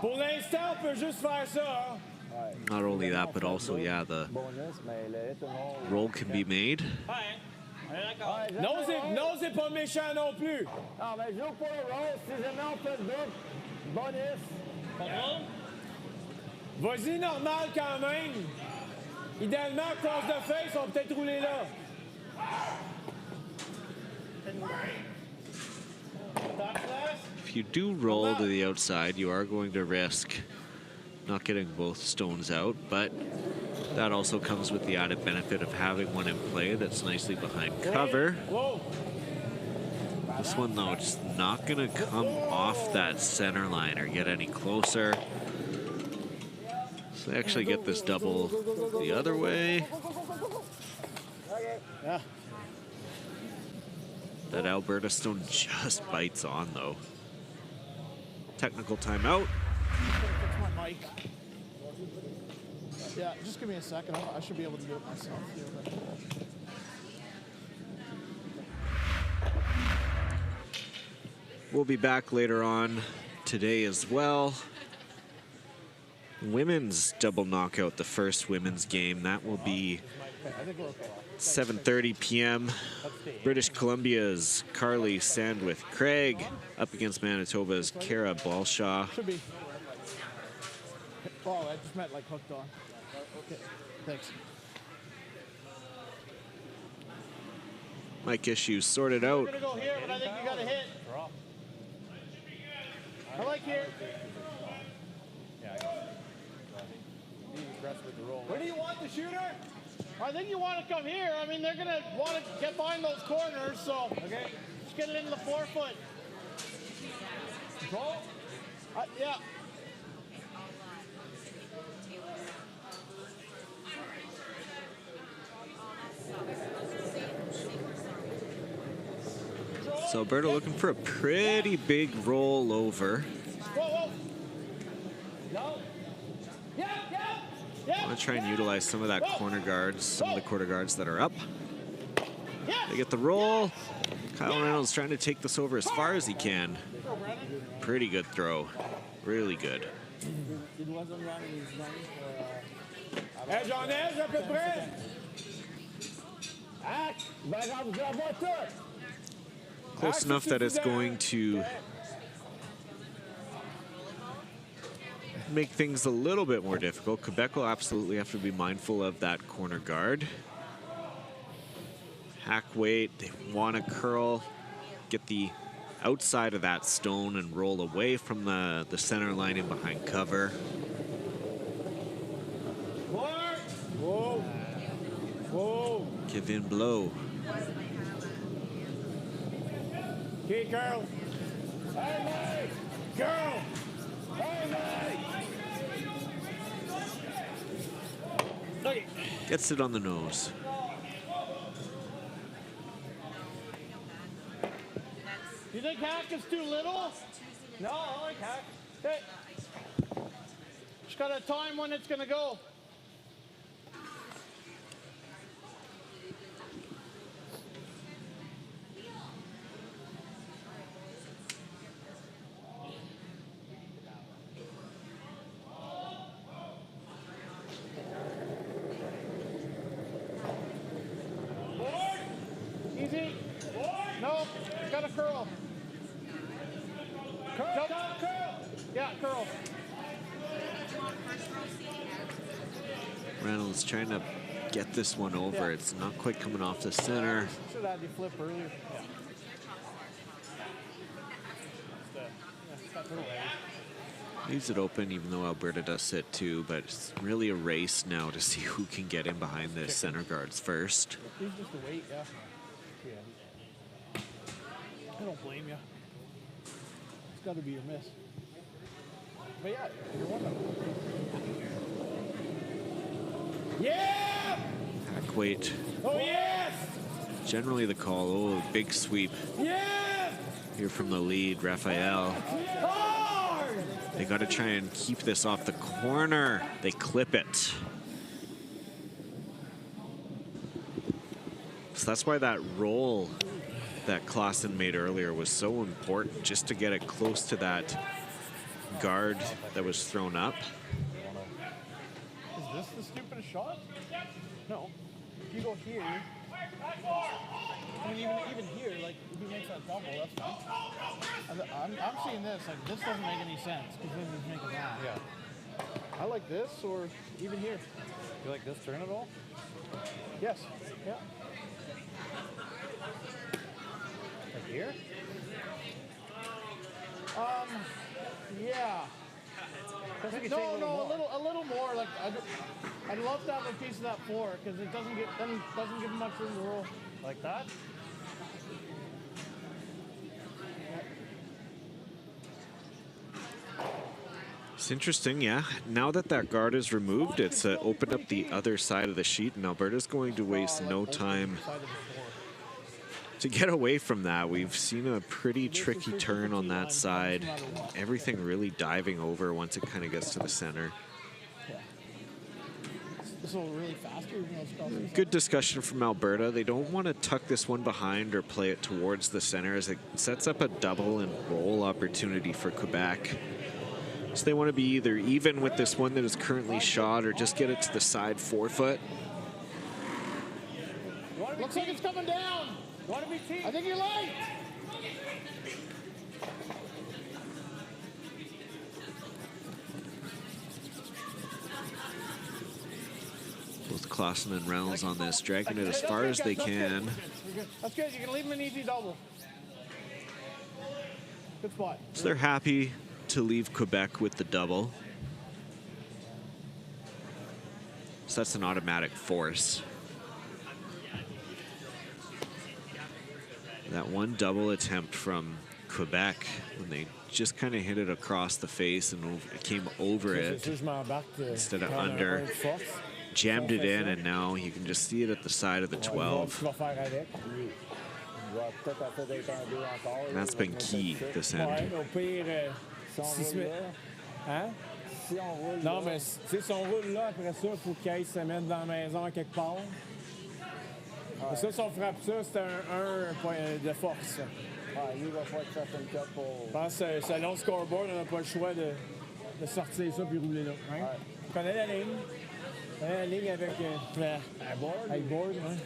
Pour l'instant, on peut juste faire ça. Not only that, but also, yeah, the roll can be made. Non, c'est pas méchant non plus. Ah, mais joue pour le roll. Si jamais on fait le double, bonus. Vas-y, normal quand même. Idéalement, cross de face, on peut peut-être rouler là. If you do roll to the outside, you are going to risk not getting both stones out, but that also comes with the added benefit of having one in play that's nicely behind cover. Whoa. This one, though, it's not going to come off that center line or get any closer. So they actually get this double the other way. Yeah. That Alberta stone just bites on, though. Technical timeout. Fix my mic. Yeah, just give me a second. I should be able to do it myself. We'll be back later on today as well. Women's double knockout, the first women's game. That will be I think we're okay. 7:30 p.m. British Columbia's Carly Sandwith Craig up against Manitoba's Kara Balshaw. Should be. Oh, I just meant like hooked on. Okay, thanks. Mic issues sorted out. We're gonna go here, but I think you got to hit. I like here. Where do you want the shooter? I think you want to come here. I mean, they're gonna want to get behind those corners, so okay. Just get it into the 4 foot. Control? Yeah. So Alberta looking for a pretty big rollover. Whoa. No. Yeah. I want to try and utilize some of that corner guards, some of the quarter guards that are up. They get the roll. Kyle Reynolds trying to take this over as far as he can. Pretty good throw. Really good. Edge on edge, à peu près. Close enough that it's going to make things a little bit more difficult. Quebec will absolutely have to be mindful of that corner guard. Hack weight, they want to curl, get the outside of that stone and roll away from the center line in behind cover. Whoa. Give in blow. Okay, Carl. Hey, mate. Carl. Hey, mate. Gets it on the nose. You think Hack is too little? No, I like Hack. Hey. Just got to time when it's going to go. Easy. No, got to curl. Curl. Yeah, curl. Reynolds trying to get this one over. Yeah. It's not quite coming off the center. Should have had you flip earlier. Leaves it open, even though Alberta does sit too, but it's really a race now to see who can get in behind the center guards first. He's just a weight, yeah. I don't blame you. It's got to be your miss. But yeah, you're one of them. Yeah! Hack weight. Oh, yes! Generally the call. Oh, big sweep. Yeah! Here from the lead, Raphael. Hard! They got to try and keep this off the corner. They clip it. So that's why that roll that Clausen made earlier was so important, just to get it close to that guard that was thrown up. Is this the stupidest shot? No. If you go here, I mean, even here, like, if he makes that double, that's fine. I'm seeing this, like, this doesn't make any sense, because then he's making that. Yeah. I like this, or even here. You like this turn at all? Yes. Yeah. Like here? Yeah. No, a little more. Like I'd love to have a piece of that floor because it doesn't give much room to roll. Like that? It's interesting, yeah. Now that that guard is removed, it's opened up the other side of the sheet, and Alberta's going to waste no time to get away from that. We've seen a pretty tricky turn on that side. Everything really diving over once it kind of gets to the center. This will really faster. Good discussion from Alberta. They don't want to tuck this one behind or play it towards the center, as it sets up a double and roll opportunity for Quebec. So they want to be either even with this one that is currently shot or just get it to the side 4 foot. Looks like it's coming down. I think you're light. Both Clausen and Reynolds on this, dragging it as far as they can. That's good. You can leave him an easy double. Good spot. So they're happy to leave Quebec with the double. So that's an automatic force. That one double attempt from Quebec when they just kind of hit it across the face and it came over it instead of under. Jammed it in, and now you can just see it at the side of the 12. And that's been key this end. Non, mais si on roule là, après ça, il faut qu'il se mette dans la maison quelque part. Ça, si on frappe ça, c'est un point de force. Lui, il va falloir qu'il fasse une cote pour... Je pense que c'est un long scoreboard, on n'a pas le choix de sortir ça puis rouler là. Hein? On connaît la ligne. On connaît la ligne avec avec board. Hein?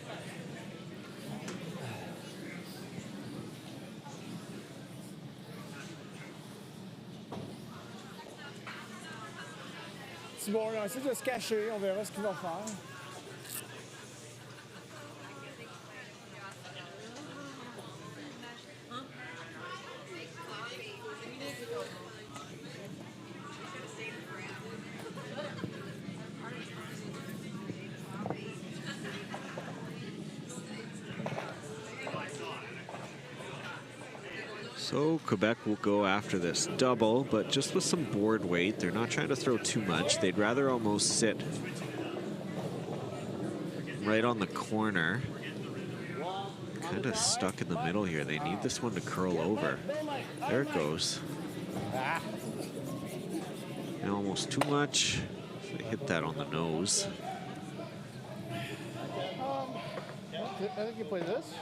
Si bon, on va essayer de se cacher, on verra ce qu'il va faire. So Quebec will go after this double, but just with some board weight. They're not trying to throw too much. They'd rather almost sit right on the corner. Kind of stuck in the middle here. They need this one to curl over. There it goes. And almost too much. They hit that on the nose. I think you play this.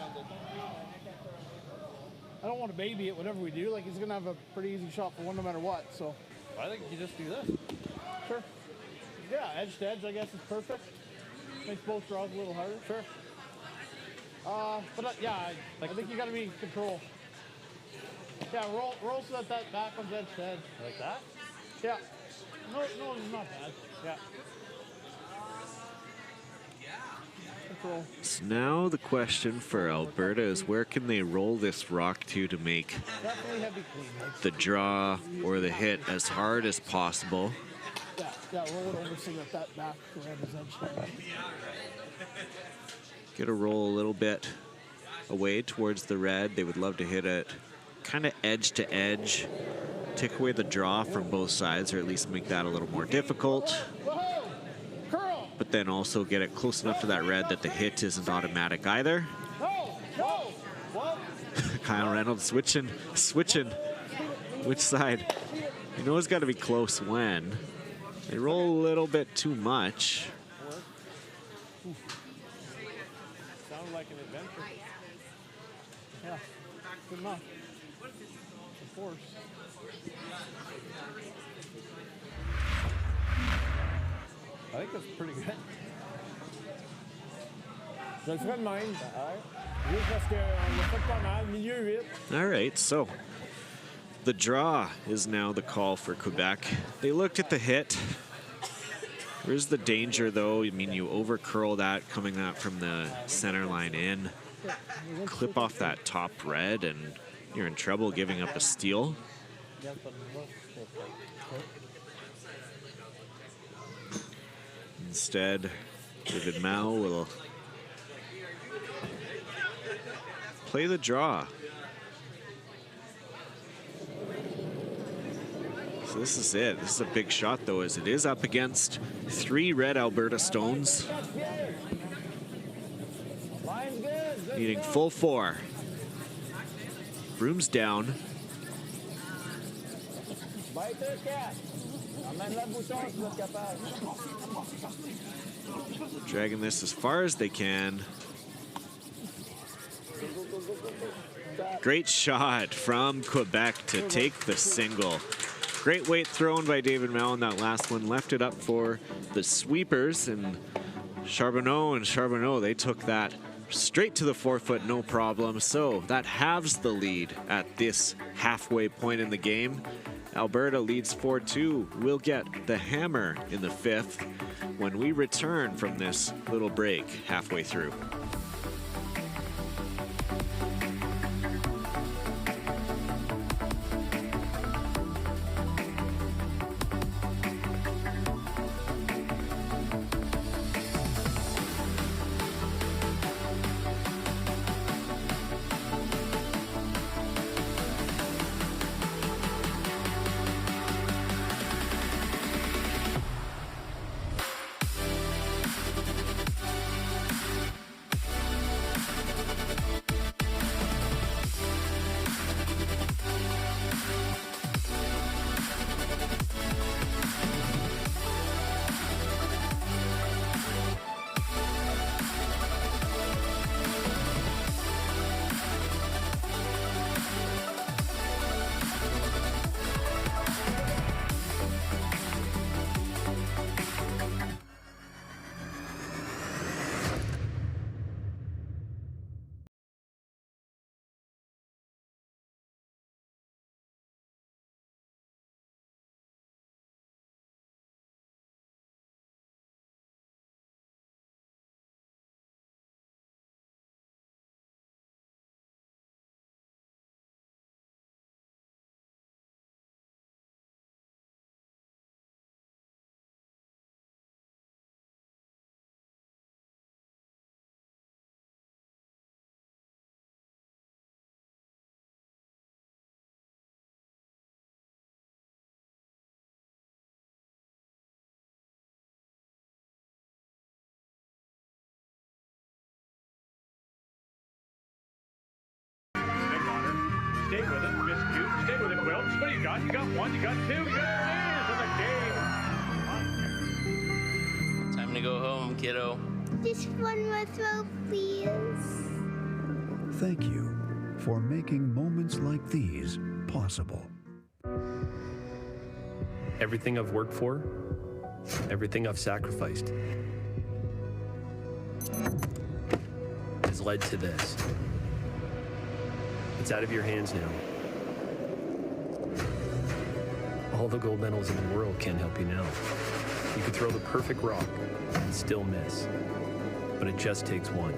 I don't want to baby it, whatever we do. Like, he's going to have a pretty easy shot for one no matter what, so. I think you just do this. Sure. Yeah, edge to edge, I guess, is perfect. Makes both draws a little harder. Sure. But yeah, I think you got to be in control. Yeah, roll so that back one's edge to edge. Like that? Yeah. No, it's not bad. Yeah. Control. So now the question for Alberta is where can they roll this rock to make Definitely heavy clean. the draw or the hit as hard as possible. Yeah, roll it over so that back red is edge to edge. Get a roll a little bit away towards the red. They would love to hit it kind of edge to edge, take away the draw from both sides, or at least make that a little more difficult. But then also get it close enough to that red that the hit isn't automatic either. Kyle Reynolds switching. Which side? You know it's got to be close when. They roll a little bit too much. Sounds like an adventure. Yeah, good enough. Of course. I think that's pretty good. Je le ferai de même. Juste parce qu'on l'a fait pas mal. Milieu 8. All right, so the draw is now the call for Quebec. They looked at the hit. There's the danger, though. I mean, you over curl that coming out from the center line in. Clip off that top red, and you're in trouble giving up a steal. Instead, David Mao will play the draw. So this is it. This is a big shot, though, as it is up against 3 red Alberta stones. Needing full 4. Broom's down. Dragging this as far as they can. Great shot from Quebec to take the single. Great weight thrown by David Mao on that last one. Left it up for the sweepers, and Charbonneau, they took that straight to the forefoot, no problem. So that halves the lead at this halfway point in the game. Alberta leads 4-2. We'll get the hammer in the fifth when we return from this little break halfway through. Stay with it, Miss Cute. Stay with it, Quilts. What do you got? You got one, you got two, you got three for the game. Time to go home, kiddo. Just one more throw, please. Thank you for making moments like these possible. Everything I've worked for, everything I've sacrificed, has led to this. It's out of your hands now. All the gold medals in the world can't help you now. You could throw the perfect rock and still miss, but it just takes one.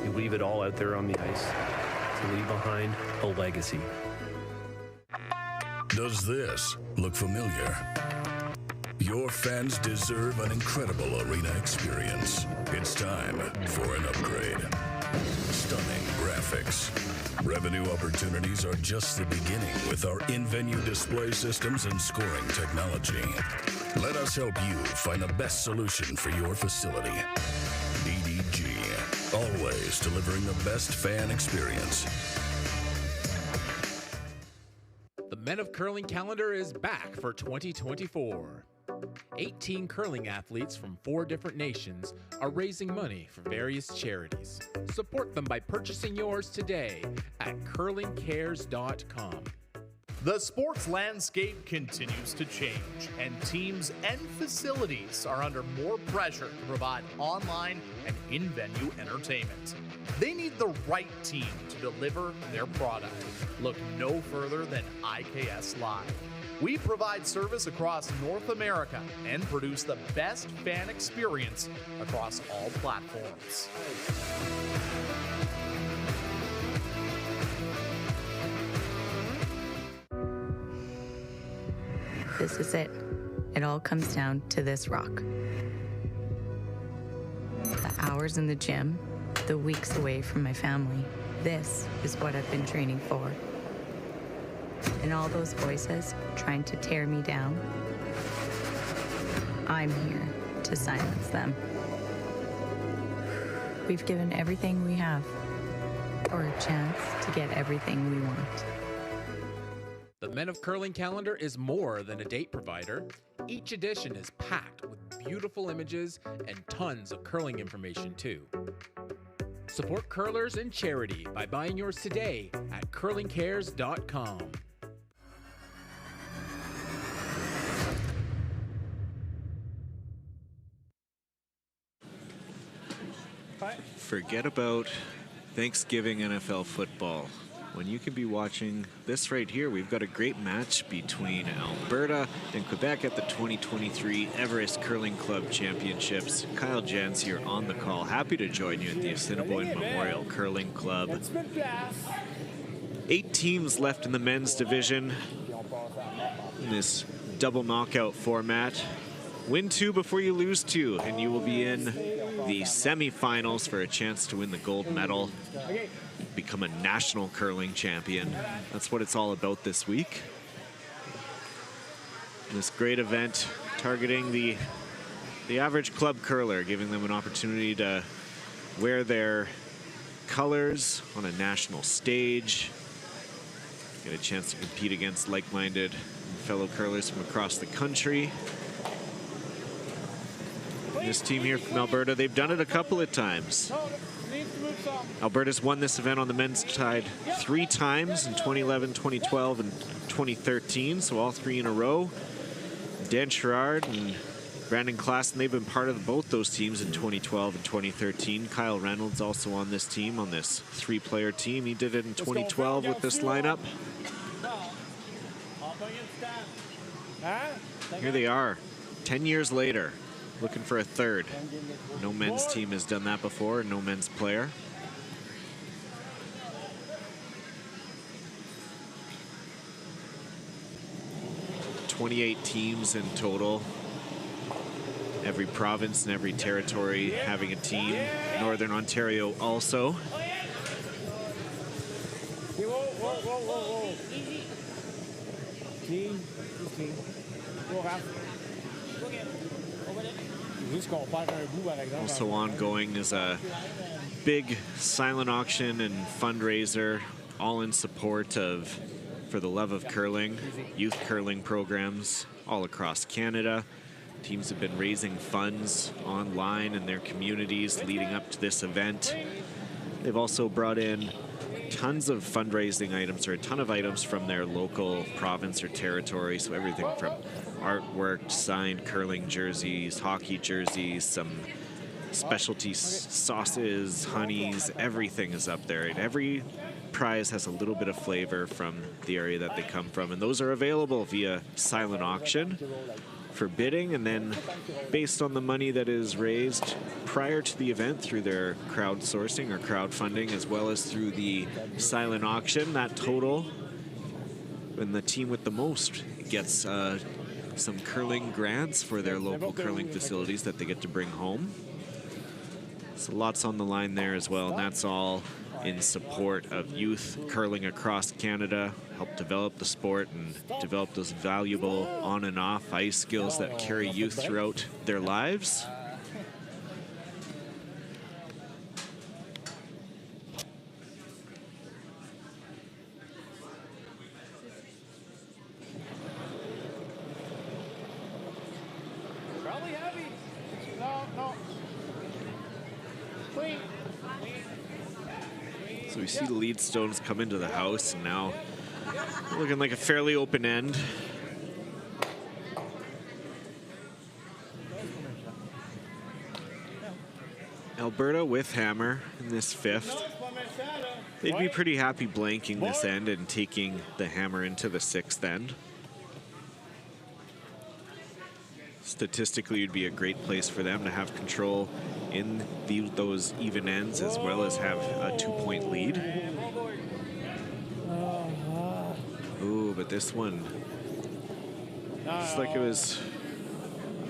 You leave it all out there on the ice to leave behind a legacy. Does this look familiar? Your fans deserve an incredible arena experience. It's time for an upgrade. Stunning graphics. Revenue opportunities are just the beginning with our in-venue display systems and scoring technology. Let us help you find the best solution for your facility. DDG, always delivering the best fan experience. The Men of Curling calendar is back for 2024. 18 curling athletes from 4 different nations are raising money for various charities. Support them by purchasing yours today at curlingcares.com. The sports landscape continues to change, and teams and facilities are under more pressure to provide online and in-venue entertainment. They need the right team to deliver their product. Look no further than IKS Live. We provide service across North America and produce the best fan experience across all platforms. This is it. It all comes down to this rock. The hours in the gym, the weeks away from my family. This is what I've been training for. And all those voices trying to tear me down, I'm here to silence them. We've given everything we have for a chance to get everything we want. The Men of Curling calendar is more than a date provider. Each edition is packed with beautiful images and tons of curling information too. Support curlers and charity by buying yours today at curlingcares.com. Hi. Forget about Thanksgiving NFL football. When you can be watching this right here, we've got a great match between Alberta and Quebec at the 2023 Everest Curling Club Championships. Kyle Jans here on the call. Happy to join you at the Assiniboine Memorial Curling Club. 8 teams left in the men's division in this double knockout format. Win 2 before you lose 2, and you will be in the semifinals for a chance to win the gold medal, become a national curling champion. That's what it's all about this week. This great event targeting the average club curler, giving them an opportunity to wear their colors on a national stage, get a chance to compete against like-minded fellow curlers from across the country. This team here from Alberta, they've done it a couple of times. Alberta's won this event on the men's side 3 times in 2011, 2012, and 2013, so all 3 in a row. Dan Sherrard and Brandon Klassen, they've been part of both those teams in 2012 and 2013. Kyle Reynolds also on this team, on this 3-player team. He did it in 2012 with this lineup. Here they are, 10 years later, looking for a third. No men's team has done that before, no men's player. "28 teams in total. Every province and every territory having a team. Northern Ontario also. Also ongoing is a big silent auction and fundraiser, all in support of For the Love of Curling, youth curling programs all across Canada. Teams have been raising funds online in their communities leading up to this event. They've also brought in tons of fundraising items, or a ton of items from their local province or territory. So everything from artwork, signed curling jerseys, hockey jerseys, some specialty sauces, honeys, everything is up there. And every prize has a little bit of flavor from the area that they come from. And those are available via silent auction for bidding, and then based on the money that is raised prior to the event through their crowdsourcing or crowdfunding, as well as through the silent auction, that total, and the team with the most gets some curling grants for their local curling facilities that they get to bring home. So lots on the line there as well, and that's all in support of youth curling across Canada, help develop the sport and develop those valuable on and off ice skills that carry youth throughout their lives. Probably heavy. No. Clean. So we see the lead stones come into the house, and now looking like a fairly open end. Alberta with hammer in this 5th. They'd be pretty happy blanking this end and taking the hammer into the 6th end. Statistically, it'd be a great place for them to have control in those even ends, as well as have a 2-point lead. Ooh, but this one, it's like it was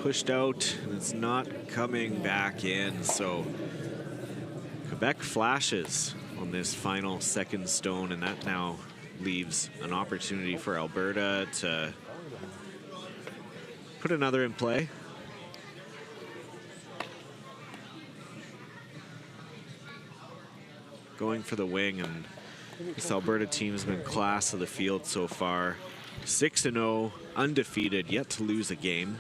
pushed out and it's not coming back in. So Quebec flashes on this final 2nd stone, and that now leaves an opportunity for Alberta to put another in play. Going for the wing, and this Alberta team has been class of the field so far. 6-0, undefeated, yet to lose a game.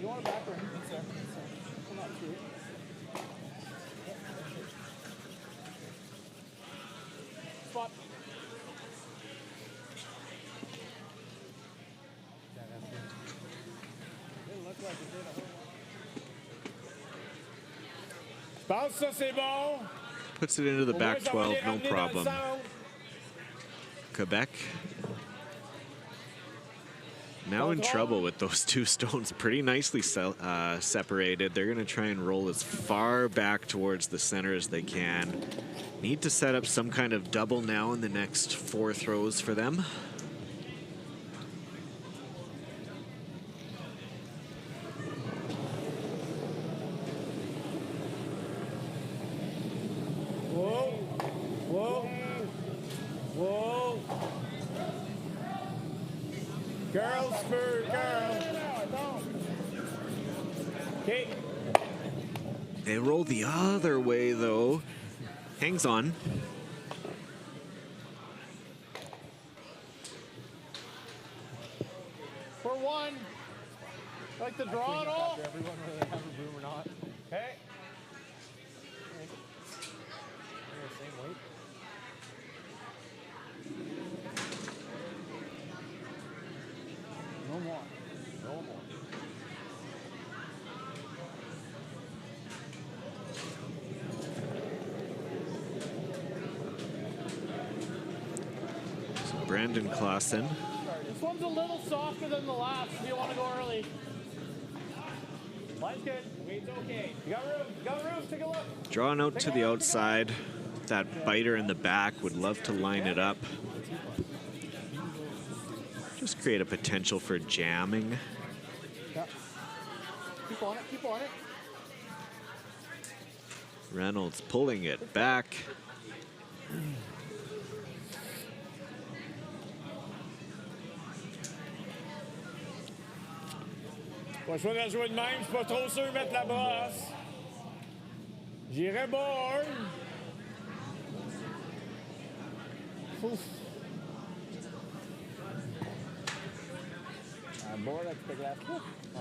You want a back ring? It's there. Come on through. Spot. Didn't look like it did a whole lot. Je pense que ça, c'est bon. Puts it into the back 12, no Ramener dans le problem. centre. Quebec now in trouble with those two stones, pretty nicely separated. They're going to try and roll as far back towards the center as they can. Need to set up some kind of double now in the next 4 throws for them. Whoa. Whoa. Whoa. Girls for girls. Okay. They roll the other way though. Hangs on. For one. Like the draw at all? Everyone, whether they have a boom or not. Okay. Same weight. No more. No more. So Brandon Clausen. This one's a little softer than the last if you want to go early. Line's good. Weight's okay. You got room. You got room. Take a look. Drawing out to the outside. That biter in the back, would love to line it up. Just create a potential for jamming. Yeah. Keep on it. Keep on it. Reynolds pulling it back. Pas choix de jouer de même, je suis pas trop sûr de mettre la brosse. J'irai board. Ouf.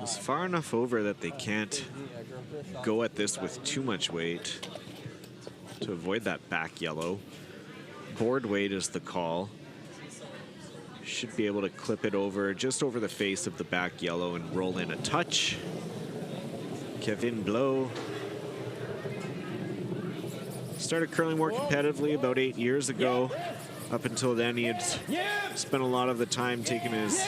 It's far enough over that they can't go at this with too much weight to avoid that back yellow. Board weight is the call. Should be able to clip it over just over the face of the back yellow and roll in a touch. Kevin Blow started curling more competitively about 8 years ago. Up until then, he had spent a lot of the time taking his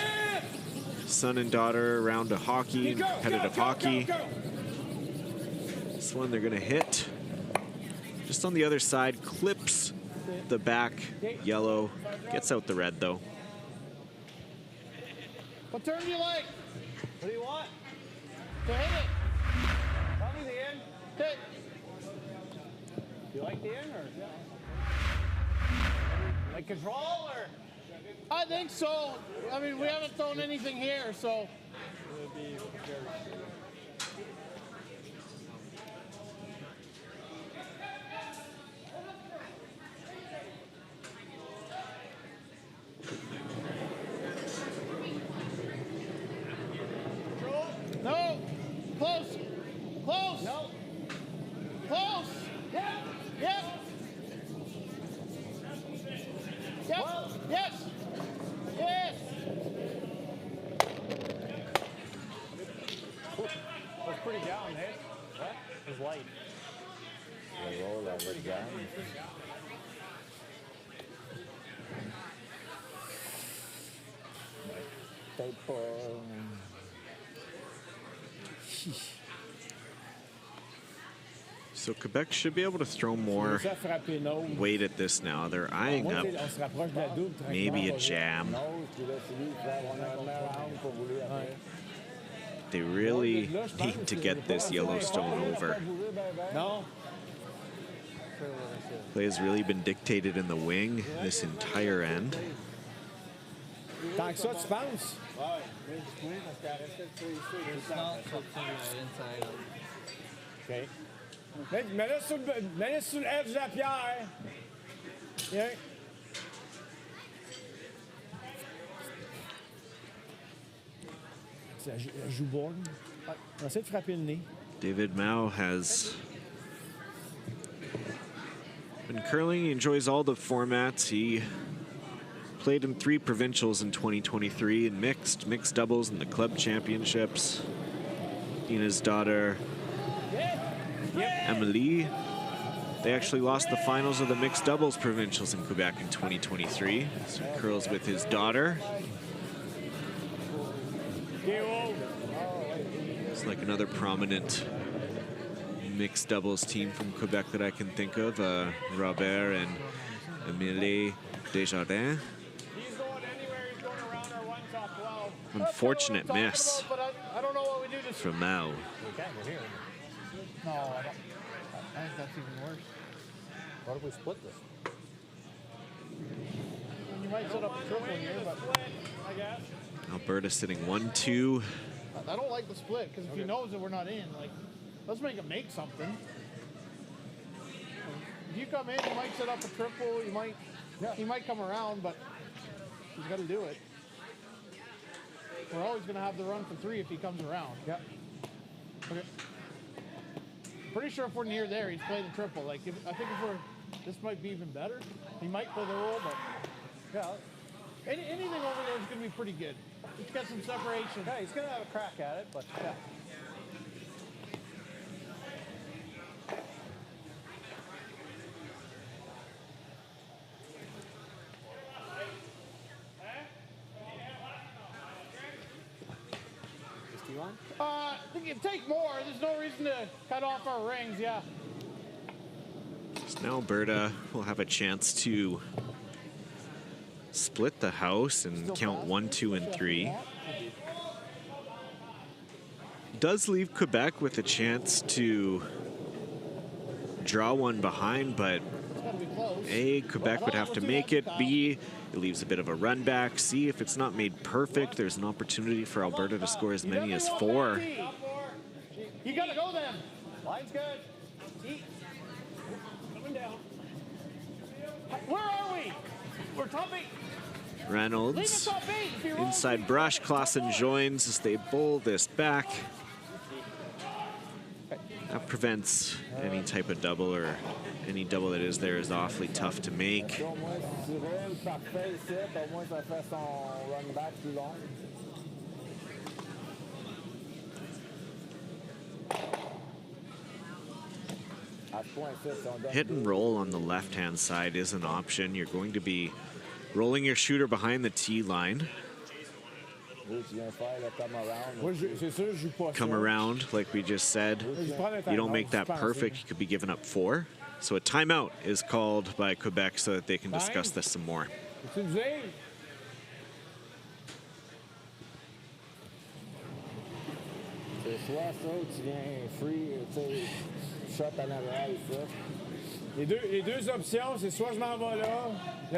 son and daughter around to hockey and competitive hockey. This one they're going to hit. Just on the other side, clips the back yellow, gets out the red though. What turn do you like? What do you want? To hit it. Tell me the end. Hit. You like the end or? Like control or? I think so. I mean, we haven't thrown anything here, so. No. Close. Close. No. Close. Yep. Yep. Yep. Well. Yes. Yes. Was pretty down, eh? What? It was light. The roll that was down. So Quebec should be able to throw more weight at this now. They're eyeing up maybe a jam. They really need to get this Yellowstone over. Play has really been dictated in the wing this entire end. Tant que ça, tu penses? OK. Mets-le sur l'edge de la pierre. Viens. Elle joue board. On essaie de frapper le nez. David Mao has been curling. He enjoys all the formats. He played in 3 provincials in 2023 in mixed doubles in the club championships. He and his daughter, Emily, they actually lost the finals of the mixed doubles provincials in Quebec in 2023. So he curls with his daughter. It's like another prominent mixed doubles team from Quebec that I can think of, Robert and Emile Desjardins. Unfortunate miss from Mao. No, I think that's even worse. What if we split this? You might set up a triple here, but I guess. Alberta sitting 1-2. I don't like the split because if he knows that we're not in, like, let's make him make something. If you come in, you might set up a triple. You might, he might come around, but he's got to do it. We're always going to have the run for 3 if he comes around. Yeah. Okay. Pretty sure if we're near there, he's playing the triple. Like, I think if we're, this might be even better. He might play the roll, but yeah, anything over there is going to be pretty good. He's got some separation. Yeah, he's going to have a crack at it, but yeah. I think you take more. There's no reason to cut off our rings, yeah. So now Alberta will have a chance to split the house and count 1, 2, and 3. Does leave Quebec with a chance to draw one behind, but A, Quebec would have to make it. B, it leaves a bit of a run back. C, if it's not made perfect, there's an opportunity for Alberta to score as many as 4. You gotta go then. Line's good. Eat. Coming down. Where are we? We're top 8. Reynolds inside brush. Clausen joins as they bowl this back. That prevents any type of double, or any double that is there is awfully tough to make. Hit and roll on the left-hand side is an option. You're going to be rolling your shooter behind the tee line. Come around, like we just said. You don't make that perfect, you could be giving up 4. So a timeout is called by Quebec so that they can discuss this some more. Les deux options, c'est soit je m'en vais là,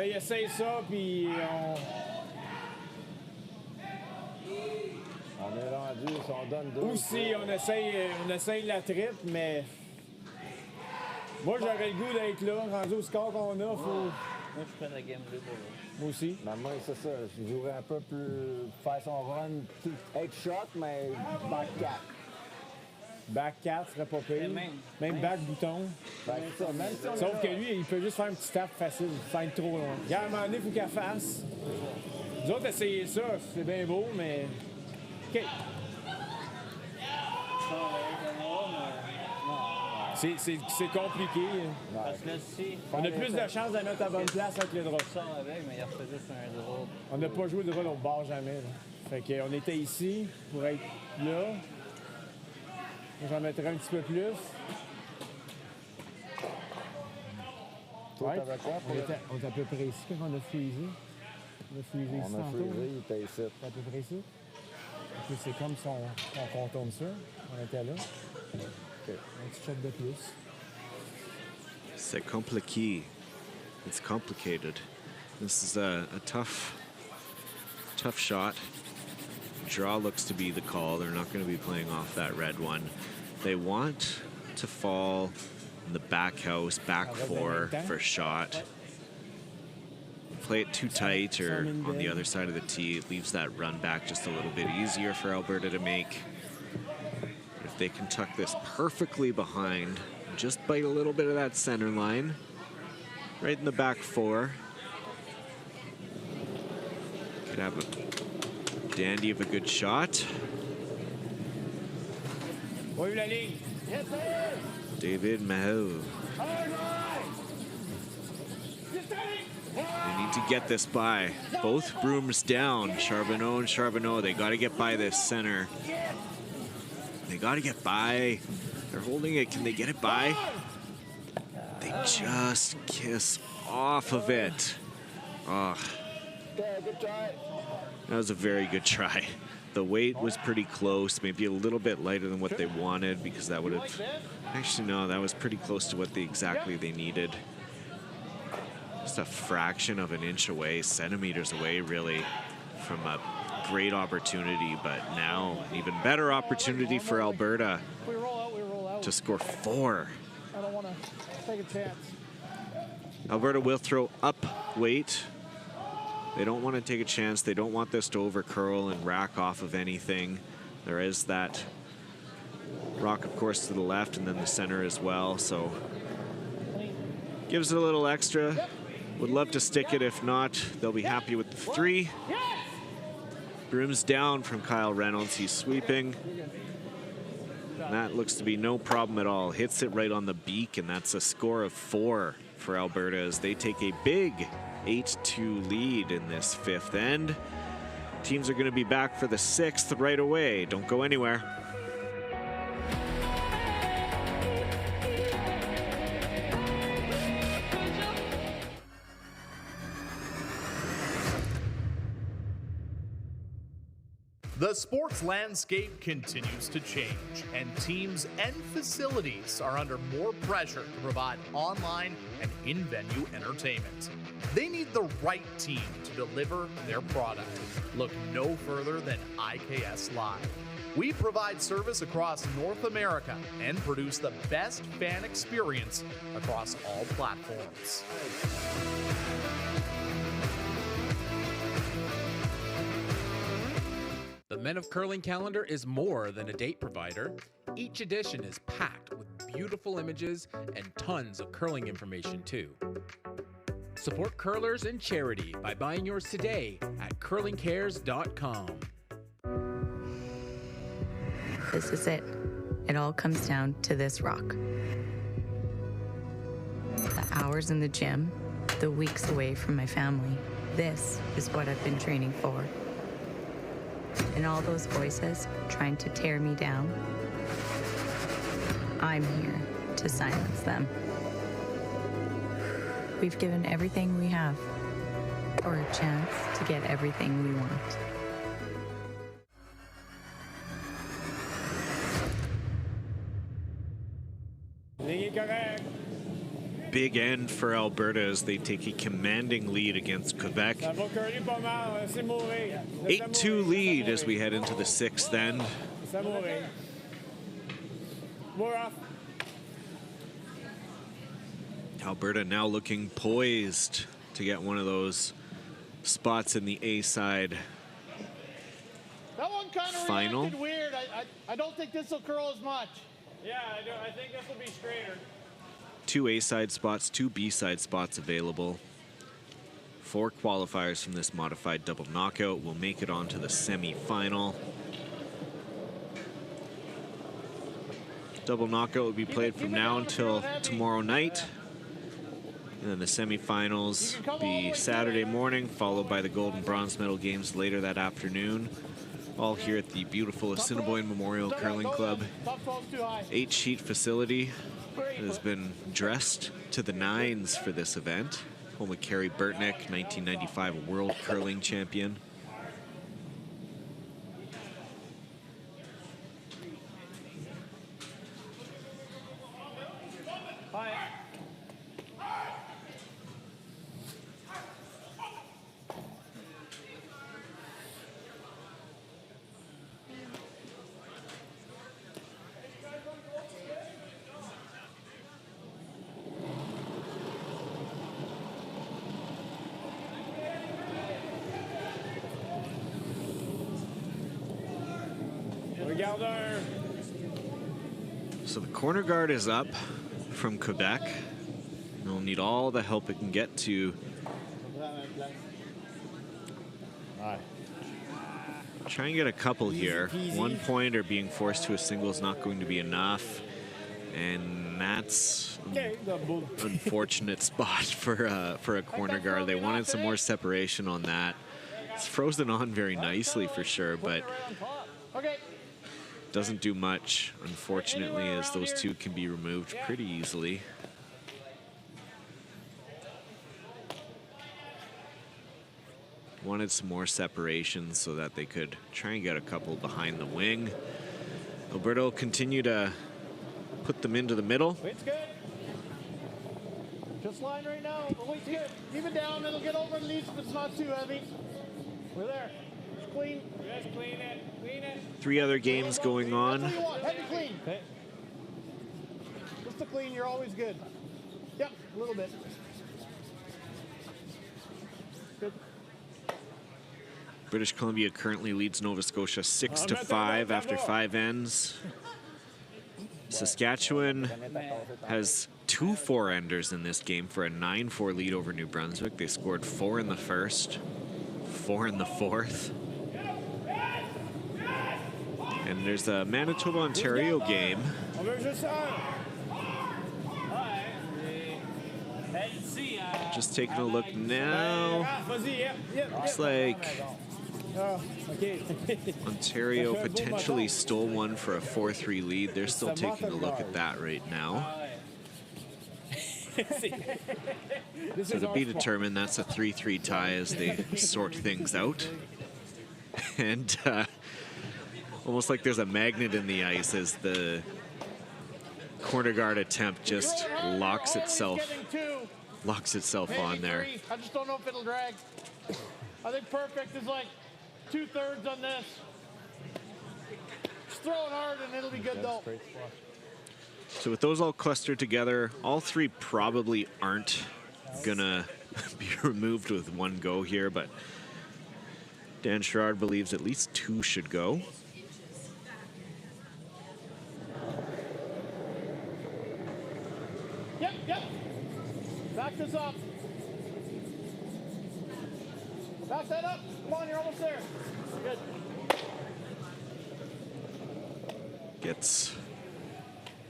il essaye ça, puis on est rendu, si on donne 2. Ou si on essaye la triple, mais moi j'aurais le goût d'être là, rendu au score qu'on a, faut... Moi je fais la game 2 pour lui. Moi aussi. Mais moi c'est ça, je jouerais un peu plus, faire son run, être shot, mais back 4. Back 4 serait pas pire. Même back bouton. Sauf que lui, il peut juste faire un petit tap facile, sans être trop loin. À un moment donné, il faut qu'elle fasse. Nous autres, essayer ça, c'est bien beau, mais... OK. C'est compliqué. Parce que si on a plus de chances de mettre à bonne place avec le drop. Avec, mais il refait juste un drop. On n'a pas joué de drop au bord jamais. Là. Fait qu'on était ici pour être là. J'en mettrai un petit peu plus. Ouais, on est à peu près ici quand on a freezé. On a freezé ici tantôt. Il était ici. C'est à peu près ici. C'est comme si on contourne ça. On était là. Okay. Un petit shot de plus. C'est compliqué. It's complicated. This is a tough shot. Draw looks to be the call. They're not going to be playing off that red one. They want to fall in the back house, back 4 for shot. Play it too tight or on the other side of the tee. It leaves that run back just a little bit easier for Alberta to make. they can tuck this perfecly behind, just bite a little bit of that center line, right in the back four. Could have a dandy of a good shot. David Mahou. They need to get this by. Both brooms down. Charbonneau and Charbonneau. They got to get by this center. They got to get by. They're holding it. Can they get it by? They just kiss off of it. Oh. That was a very good try. The weight was pretty close, maybe a little bit lighter than what they wanted, because that would have... Actually, no, that was pretty close to what exactly they needed. Just a fraction of an inch away, centimeters away, really, from a great opportunity. But now, an even better opportunity for Alberta to score 4. I don't want to take a chance. Alberta will throw up weight. They don't want to take a chance. They don't want this to overcurl and rack off of anything. There is that rock, of course, to the left, and then the center as well. So gives it a little extra. Would love to stick it. If not, they'll be happy with the 3. Brooms down from Kyle Reynolds. He's sweeping. And that looks to be no problem at all. Hits it right on the beak, and that's a score of 4 for Alberta as they take a big 8-2 lead in this 5th end. Teams are going to be back for the 6th right away. Don't go anywhere. The sports landscape continues to change, and teams and facilities are under more pressure to provide online and in-venue entertainment. They need the right team to deliver their product. Look no further than IKS Live. We provide service across North America and produce the best fan experience across all platforms. The Men of Curling calendar is more than a date provider. Each edition is packed with beautiful images and tons of curling information too. Support curlers and charity by buying yours today at curlingcares.com. This is it. It all comes down to this rock. The hours in the gym, the weeks away from my family. This is what I've been training for. And all those voices trying to tear me down, I'm here to silence them. We've given everything we have for a chance to get everything we want. Big end for Alberta as they take a commanding lead against Quebec. 8-2 lead as we head into the 6th end. Alberta now looking poised to get one of those spots in the A side That one kind of final. reacted weird. I don't think this will curl as much. Yeah, I think this will be straighter. 2 A-side spots, 2 B-side spots available. 4 qualifiers from this modified double knockout will make it onto the semi-final. Double knockout will be played from now until tomorrow night. And then the semi-finals be Saturday morning, followed by the gold and bronze medal games later that afternoon. All here at the beautiful Assiniboine Memorial Curling Club 8-sheet facility. It has been dressed to the nines for this event. Home of Carrie Burtnick, 1995 World Curling Champion. Regarde un. So the corner guard is up from Quebec. They'll need all the help it can get to try and get a couple here. 1 point or being forced to a single is not going to be enough. And that's an unfortunate spot for a corner guard. They wanted some more separation on that. It's frozen on very nicely for sure, but doesn't do much, unfortunately, as those two can be removed pretty easily. Wanted some more separation so that they could try and get a couple behind the wing. Alberta will continue to put them into the middle. Weight's good. Just line right now. The weight's good. Keep it down. It'll get over at least if it's not too heavy. We're there. Just clean. Just clean it. Clean it. 3 other games going on. That's what you want. Heavy clean. Okay. Just to clean, you're always good. Yep, a little bit. Good. British Columbia currently leads Nova Scotia 6-5 after 5 ends. Saskatchewan has 2 4-enders in this game for a 9-4 lead over New Brunswick. They scored 4 in the first, 4 in the fourth. And there's a Manitoba-Ontario game. Just taking a look now. Looks like Ontario potentially stole one for a 4-3 lead. They're still taking a look at that right now. So to be determined, that's a 3-3 tie as they sort things out. And almost like there's a magnet in the ice as the corner guard attempt just locks itself on there. I just don't know if it'll drag. I think perfect is like 2/3 on this. Just throw it hard and it'll be good though. So with those all clustered together, all 3 probably aren't gonna be removed with 1 go here, but Dan Sherrard believes at least 2 should go. Yep. Back this up. Back that up. Come on, you're almost there. Good. Gets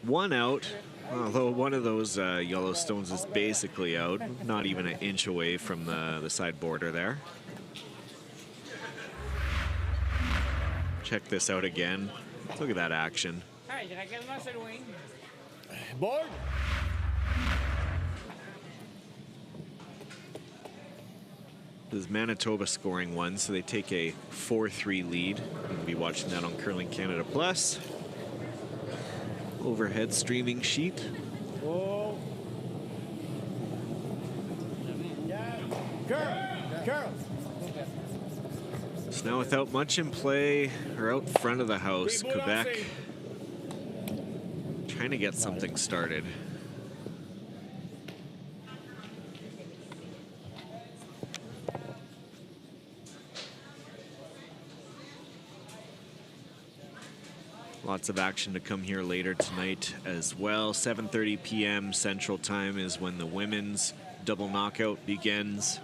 1 out, although one of those Yellowstones is basically out, not even an inch away from the side border there. Check this out again. Look at that action. Board. This is Manitoba scoring 1, so they take a 4-3 lead. We'll be watching that on Curling Canada Plus. Overhead streaming sheet. Oh. Carl. So now without much in play, or out front of the house, Quebec trying to get something started. Lots of action to come here later tonight as well. 7:30 p.m. Central Time is when the women's double knockout begins.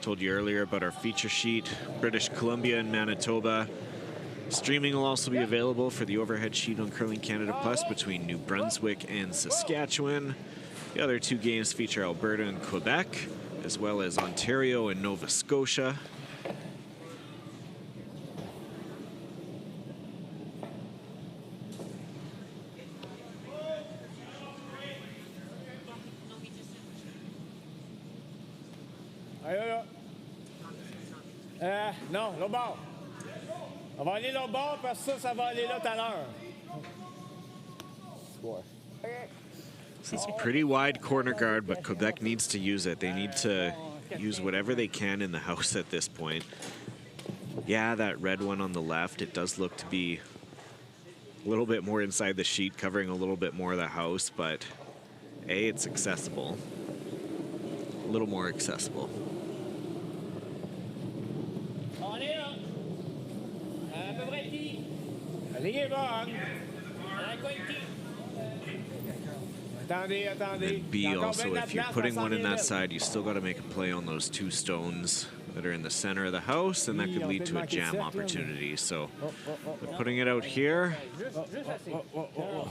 Told you earlier about our feature sheet. British Columbia and Manitoba. Streaming will also be available for the overhead sheet on Curling Canada Plus between New Brunswick and Saskatchewan. The other 2 games feature Alberta and Quebec, as well as Ontario and Nova Scotia. Non, l'autre bord. On va aller l'autre bord parce que ça va aller là tout à l'heure. It's a pretty wide corner guard, but Quebec needs to use it. They need to use whatever they can in the house at this point. Yeah, that red one on the left, it does look to be a little bit more inside the sheet, covering a little bit more of the house, but A, it's accessible. A little more accessible. La ligne est bonne. And then B also, if you're putting one in that side, you still got to make a play on those two stones that are in the center of the house, and that could lead to a jam opportunity. So they're putting it out here,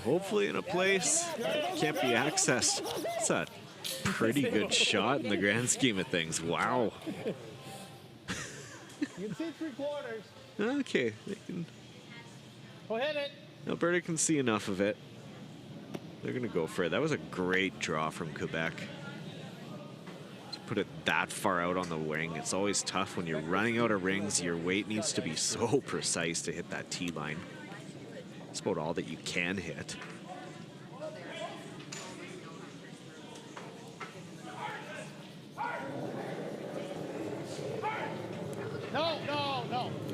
hopefully in a place that can't be accessed. It's a pretty good shot in the grand scheme of things. Wow. You can see 3/4. Okay, they can. Go hit it. Alberta can see enough of it. They're going to go for it. That was a great draw from Quebec. To put it that far out on the wing, it's always tough when you're running out of rings. Your weight needs to be so precise to hit that tee line. It's about all that you can hit. No.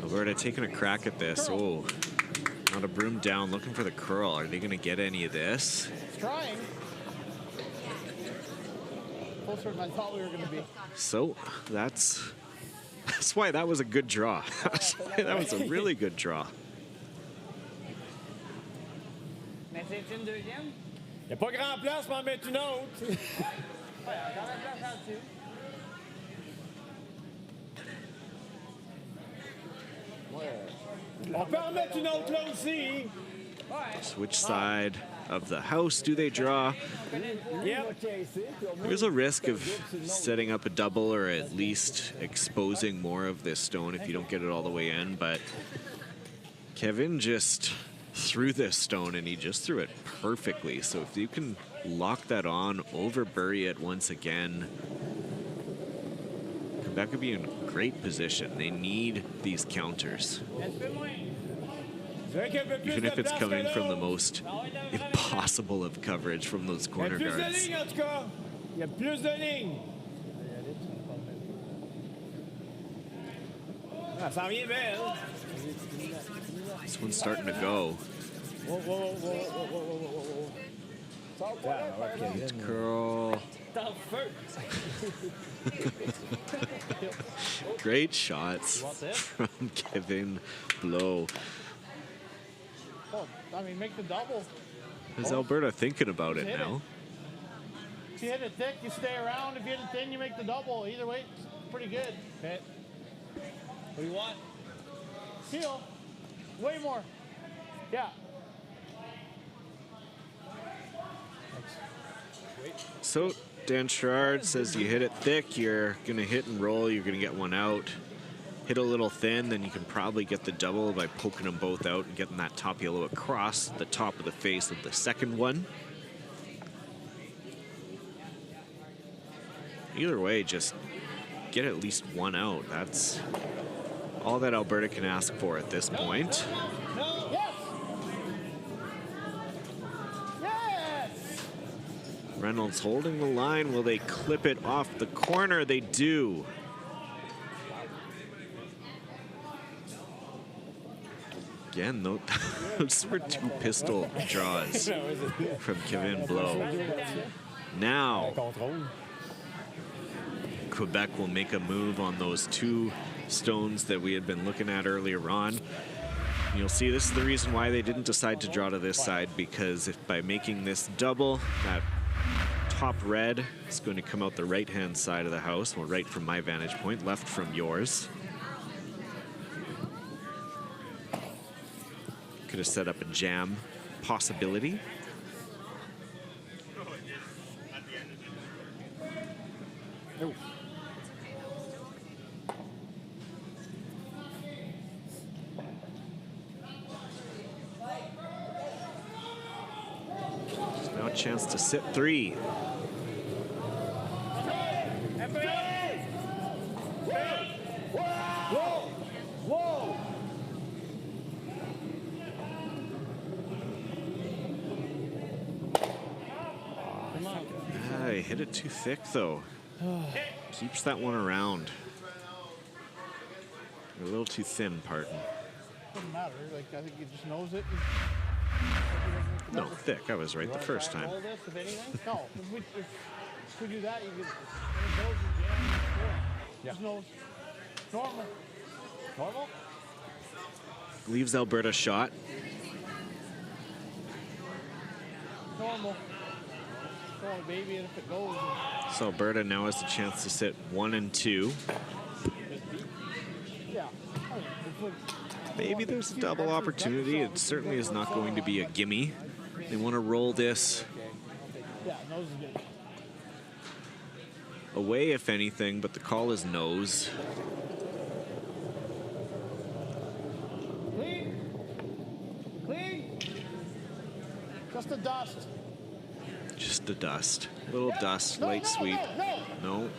Alberta taking a crack at this. Oh, not a broom down, looking for the curl. Are they going to get any of this? It's trying. Closer than I thought we were going to be. So that's why that was a good draw. That was a really good draw. Mais c'est une deuxième? Il n'y a pas grand place pour en mettre une autre. Ouais, encore la place là-dessus. On peut en mettre une autre là aussi. Which side of the house do they draw? There's a risk of setting up a double or at least exposing more of this stone if you don't get it all the way in, but Kevin just threw this stone and he just threw it perfectly. So if you can lock that on, overbury it once again, Quebec could be in great position. They need these counters. Even if it's coming from the most impossible of coverage from those corner guards. This one's starting to go. Curl. Great shots from Kevin Blow. Oh, I mean, make the double. Is Alberta thinking about it now? If you hit it thick, you stay around. If you hit it thin, you make the double. Either way, it's pretty good. Okay. What do you want? Heel. Way more. Yeah. So Dan Sherrard says you hit it thick, you're going to hit and roll, you're going to get one out. Hit a little thin, then you can probably get the double by poking them both out and getting that top yellow across the top of the face of the second one. Either way, just get at least one out. That's all that Alberta can ask for at this point. Reynolds holding the line. Will they clip it off the corner? They do. Again, those were two pistol draws from Kevin Blow. Now, Quebec will make a move on those two stones that we had been looking at earlier on. You'll see this is the reason why they didn't decide to draw to this side, because if by making this double, that top red is going to come out the right-hand side of the house, well, right from my vantage point, left from yours. Could have set up a jam possibility. There's now a chance to sit three. He hit it too thick, though. Keeps that one around. A little too thin, pardon. Doesn't matter. Like, I think he just knows it. No, thick. I was right the first time. Roll this, if anything? No. If we do that, you could. It goes and jam. Yeah. Just knows. Normal. Normal? Leaves Alberta shot. Normal. Throw a baby and if it goes. So Alberta now has the chance to sit 1 and 2. Yeah. Maybe there's a double opportunity. It certainly is not going to be a gimme. They want to roll this Yeah, nose is good. away, if anything, but the call is nose. Clean. Clean. Just a dust. Just a dust. Little dust, No, light no, sweep. no. No.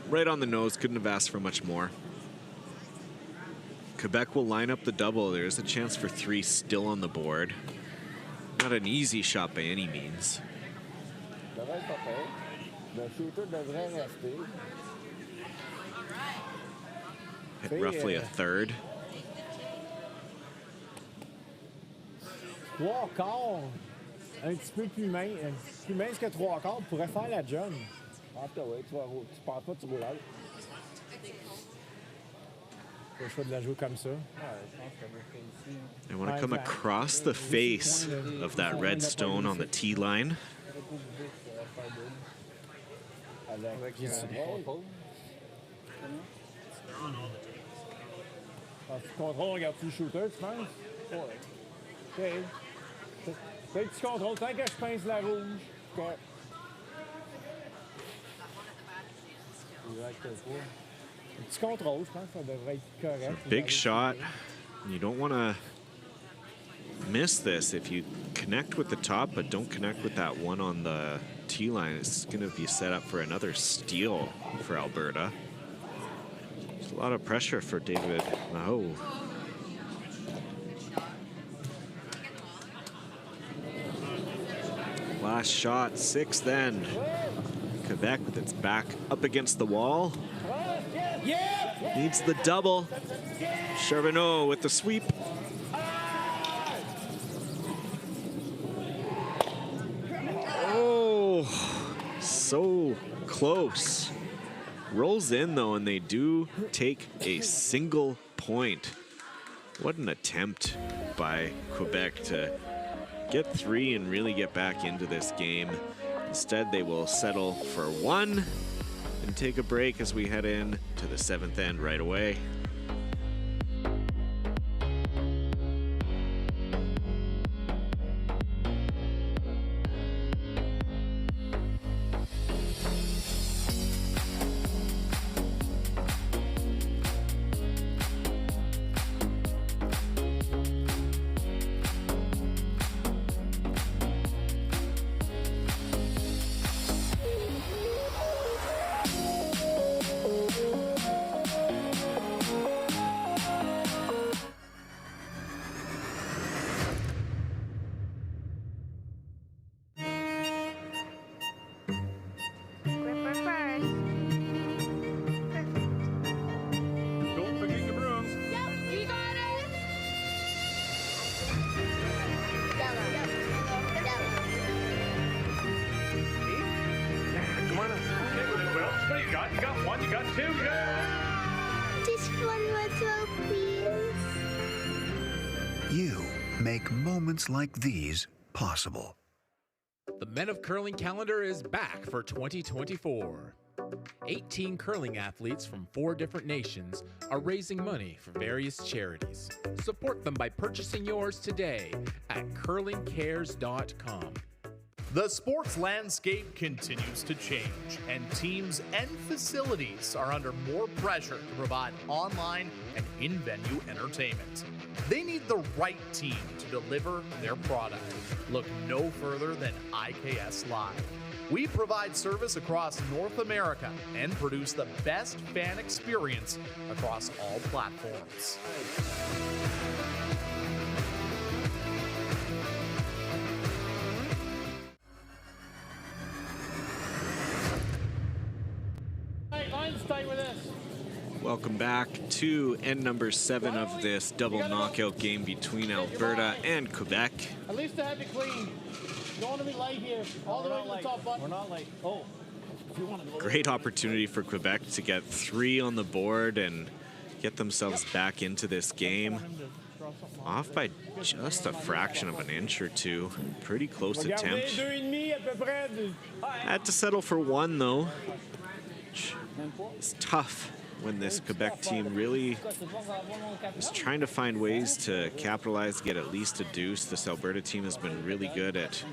Right on the nose, couldn't have asked for much more. Quebec will line up the double. There's a chance for 3 still on the board. Not an easy shot by any means. Devrait être pas pire. Le shooter devrait rester. Hit roughly a third. 3 quarts, un petit peu plus mince que 3 quarts, pourrait faire la job. En tout cas, oui, tu penses pas que tu roules out. Le choix de la jouer comme ça. They want to come across the face of that red stone on the tee line. Avec tu contrôles, regarde-tu le shooter, tu penses? OK. Petit contrôle, tant que je pince la rouge. Okay. Petit contrôle, je pense que ça devrait être correct. Big shot. You don't want to miss this. If you connect with the top but don't connect with that one on the tee line, it's going to be set up for another steal for Alberta. There's a lot of pressure for David. Oh. Last shot, 6 then. Quebec with its back up against the wall. Needs the double. Charbonneau with the sweep. Oh, so close. Rolls in though, and they do take a single point. What an attempt by Quebec to get 3 and really get back into this game. Instead, they will settle for 1 and take a break as we head in to the 7th end right away. Don't forget your brooms. We got it. Come on up. Stay with it, Will. What do you got? You got 1, you got 2, you got... Just one more throw, please. You make moments like these possible. The Men of Curling calendar is back for 2024. 18 curling athletes from 4 different nations are raising money for various charities. Support them by purchasing yours today at curlingcares.com. The sports landscape continues to change, and teams and facilities are under more pressure to provide online and in-venue entertainment. They need the right team to deliver their product. Look no further than IKS Live. We provide service across North America and produce the best fan experience across all platforms. Hey, line's tight with this. Welcome back to end number 7 of this double knockout game between Alberta and Quebec. At least to have it clean. You don't want to be light here. All the way to the top button. We're not like, oh, if you want to go. Great opportunity for Quebec to get 3 on the board and get themselves back into this game. Off by just a fraction of an inch or two. Pretty close attempt. Had to settle for 1 though. It's tough when this Quebec team really is trying to find ways to capitalize, get at least a deuce. This Alberta team has been really good at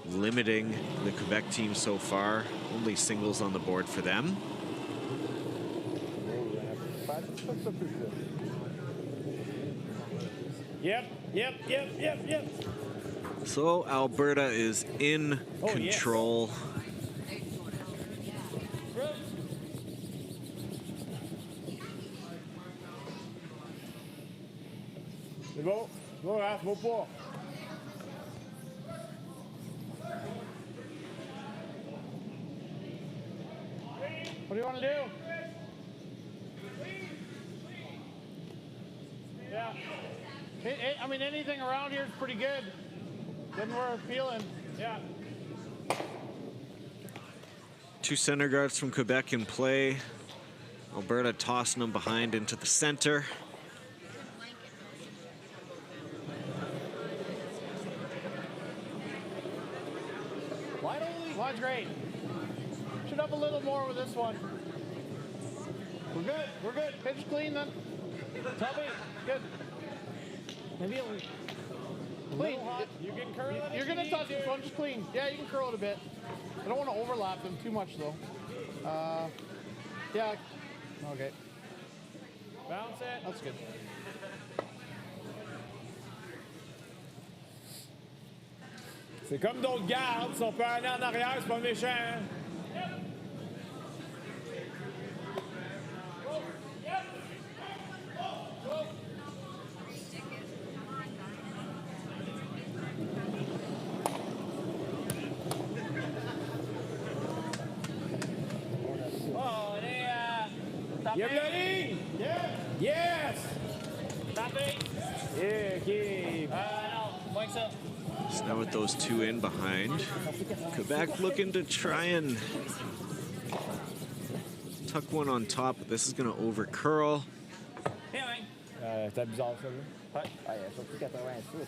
limiting the Quebec team so far. Only singles on the board for them. Yep. So Alberta is in control. C'est bon. Bon, Raph, beau pas. What do you want to do? Yeah. I mean, anything around here is pretty good. Then we're feeling. Yeah. 2 center guards from Quebec in play. Alberta tossing them behind into the center. Line's great. Should up a little more with this one. We're good. Pitch clean then. Tubby, good. Maybe clean. You can curl it. You're gonna touch this one, just clean. Yeah, you can curl it a bit. I don't want to overlap them too much though. Yeah. Okay. Bounce it. That's good. C'est comme d'autres gardes. Si on peut aller en arrière, c'est pas méchant. Hein? Yep, la ligne! Yes! Yeah, okay. So now with those 2 in behind, Quebec looking to try and tuck one on top, but this is going to over curl. C'était bizarre ça, là. Ouais, surtout 86.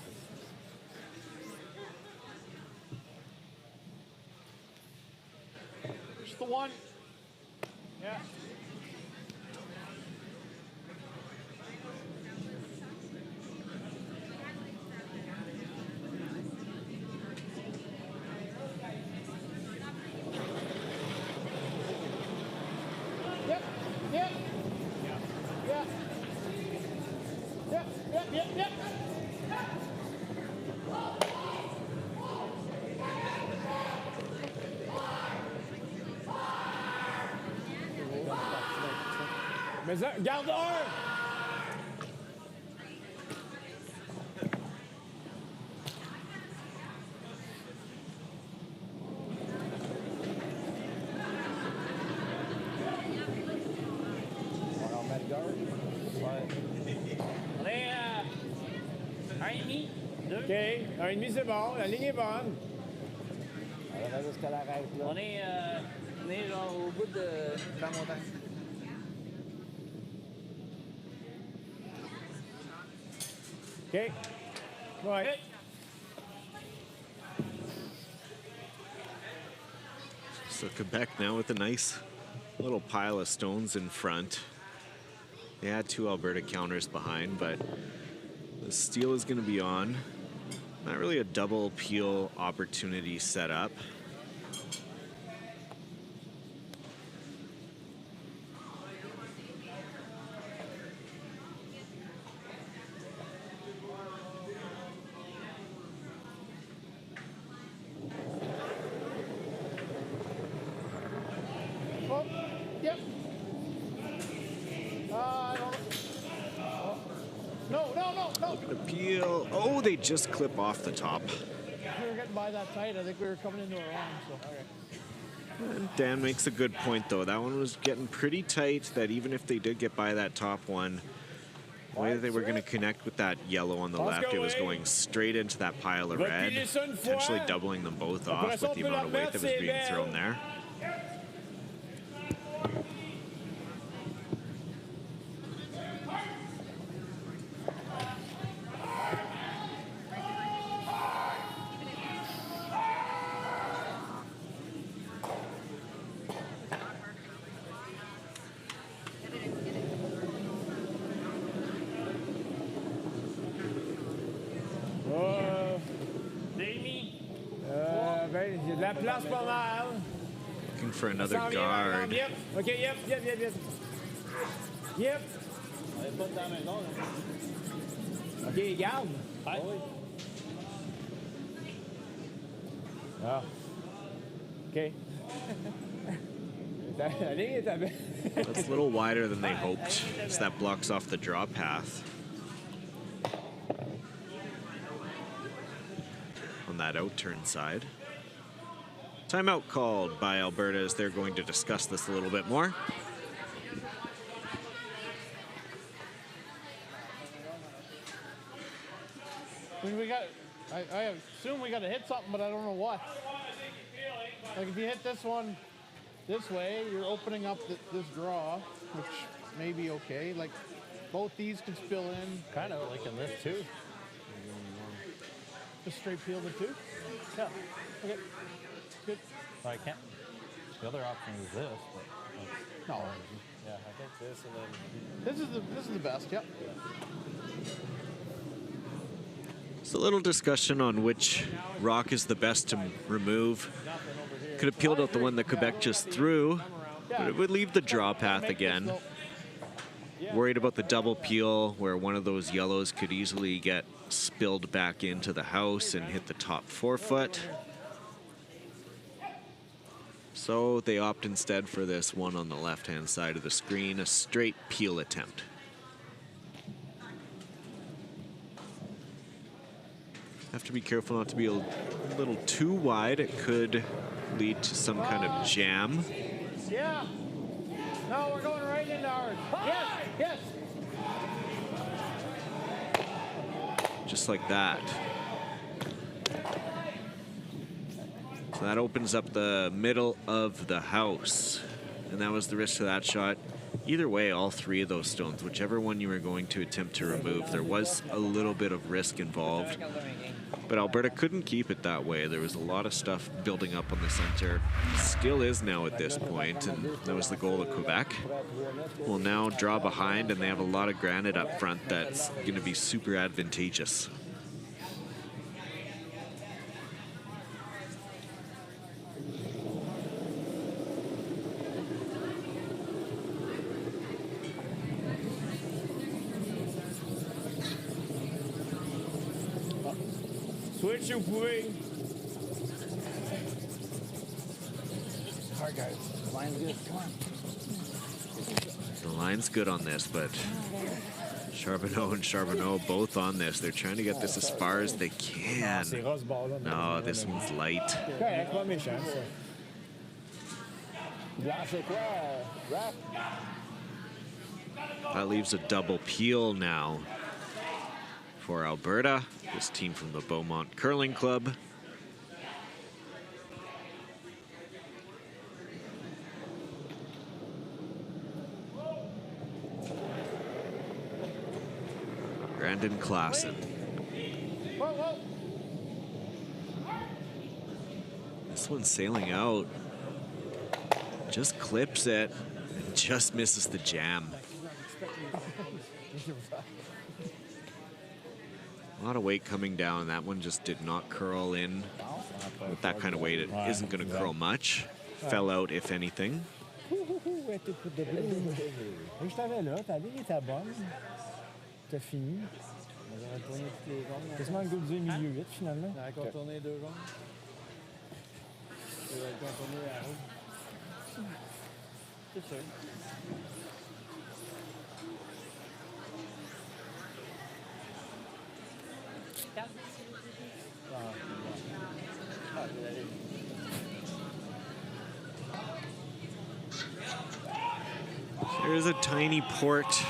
Just the one. Yeah. Yep. Mais ça, garde un! OK, 1,5 c'est bon, la ligne est bonne. On va jusqu'à l'arrêt là. On est genre au bout de la montagne. OK. Ouais. So Quebec now with a nice little pile of stones in front. They had 2 Alberta counters behind, but the steal is going to be on. Not really a double peel opportunity set up. Oh, yep. No. Looking to peel. Oh, they just clip off the top. We were getting by that tight. I think we were coming into our own. So. And Dan makes a good point, though. That one was getting pretty tight, that even if they did get by that top one, the way that they were going to connect with that yellow on the left, it was going straight into that pile of red, potentially doubling them both off with the amount of weight that was being thrown there. Ça place pas mal. Looking for another Ça en vient, par guard. exemple. Yep. OK, yep. Yep. On est pas dans la maison, là. OK, garde. Ouais. Oui. Ah. OK. La ligne est à That's a little wider than they hoped, as that blocks off the draw path. On that out-turn side. Timeout called by Alberta as they're going to discuss this a little bit more. I assume we got to hit something, but I don't know what. Like if you hit this one this way, you're opening up this draw, which may be okay. Like both these can spill in. Kind of like in this too. Just straight peel the two? Yeah. Okay. Good. Well, I can't. The other option is this, but no. Yeah, I think this and then This is the best, yep. It's a little discussion on which rock is the best to remove. Could have peeled out the one that Quebec just threw, but it would leave the draw path again. Worried about the double peel where one of those yellows could easily get spilled back into the house and hit the top 4 foot. So they opt instead for this one on the left-hand side of the screen, a straight peel attempt. Have to be careful not to be a little too wide. It could lead to some kind of jam. Yeah. No, we're going right into ours. Yes, yes. Just like that. So that opens up the middle of the house. And that was the risk of that shot. Either way, all 3 of those stones, whichever one you were going to attempt to remove, there was a little bit of risk involved. But Alberta couldn't keep it that way. There was a lot of stuff building up on the center. Still is now at this point, and that was the goal of Quebec. Will now draw behind, and they have a lot of granite up front that's going to be super advantageous. Switch, vous pouvez. All right, guys. Line's good. Come on. The line's good on this, but Charbonneau and Charbonneau both on this. They're trying to get this as far as they can. No, this one's light. Correct, pas méchant, ça. Blanc, c'est quoi? Wrap? That leaves a double peel now for Alberta, this team from the Beaumont Curling Club. Brandon Klassen. This one's sailing out. Just clips it and just misses the jam. A lot of weight coming down. That one just did not curl in. With that kind of weight, it isn't going to curl much. Fell out, if anything. Je t'avais là, ta ligne était bonne. T'as fini. J'aurais tourné toutes les jaunes. Quasiment le goût de milieu 8 finalement. J'aurais contourné 2 jaunes. J'aurais contourné la rouge. C'est sûr. There is a tiny port.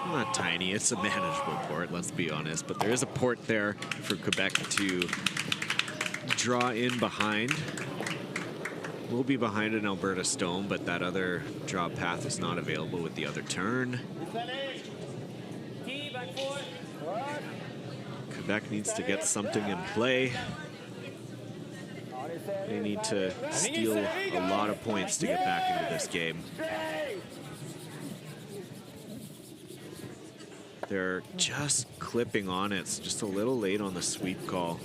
Not tiny, it's a manageable port, let's be honest. But there is a port there for Quebec to draw in behind. We'll be behind an Alberta stone, but that other draw path is not available with the other turn. Quebec needs to get something in play. They need to steal a lot of points to get back into this game. They're just clipping on it. It's just a little late on the sweep call.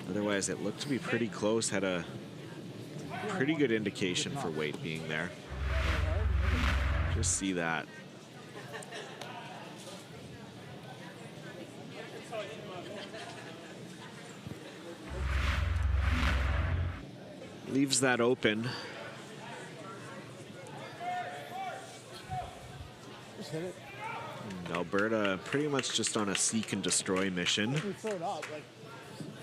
Otherwise, it looked to be pretty close, had a pretty good indication for weight being there. Just see that. Leaves that open. Just hit it. And Alberta pretty much just on a seek and destroy mission. We throw it up, like,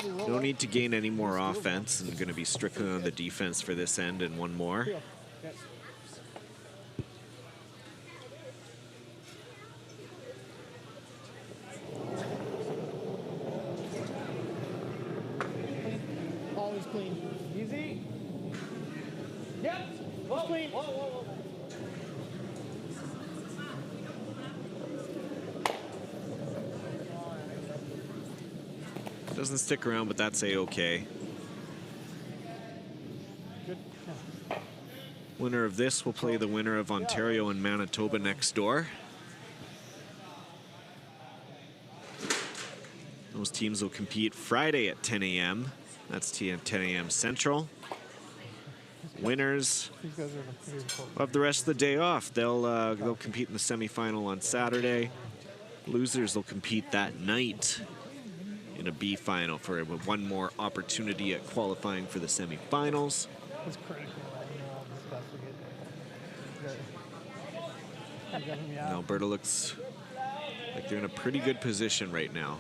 we roll No up. need to gain any more offense, and going to be strictly on the defense for this end and one more. Okay. Always clean. Easy. Yep. Just clean. Doesn't stick around, but that's a-okay. Good. Winner of this will play the winner of Ontario and Manitoba next door. Those teams will compete Friday at 10 a.m. That's 10 a.m. Central. Winners These guys are pretty important. will have the rest of the day off. They'll compete in the semifinal on Saturday. Losers will compete that night in a B final for one more opportunity at qualifying for the semifinals. It's critical that you know all this stuff to get. And Alberta looks like they're in a pretty good position right now.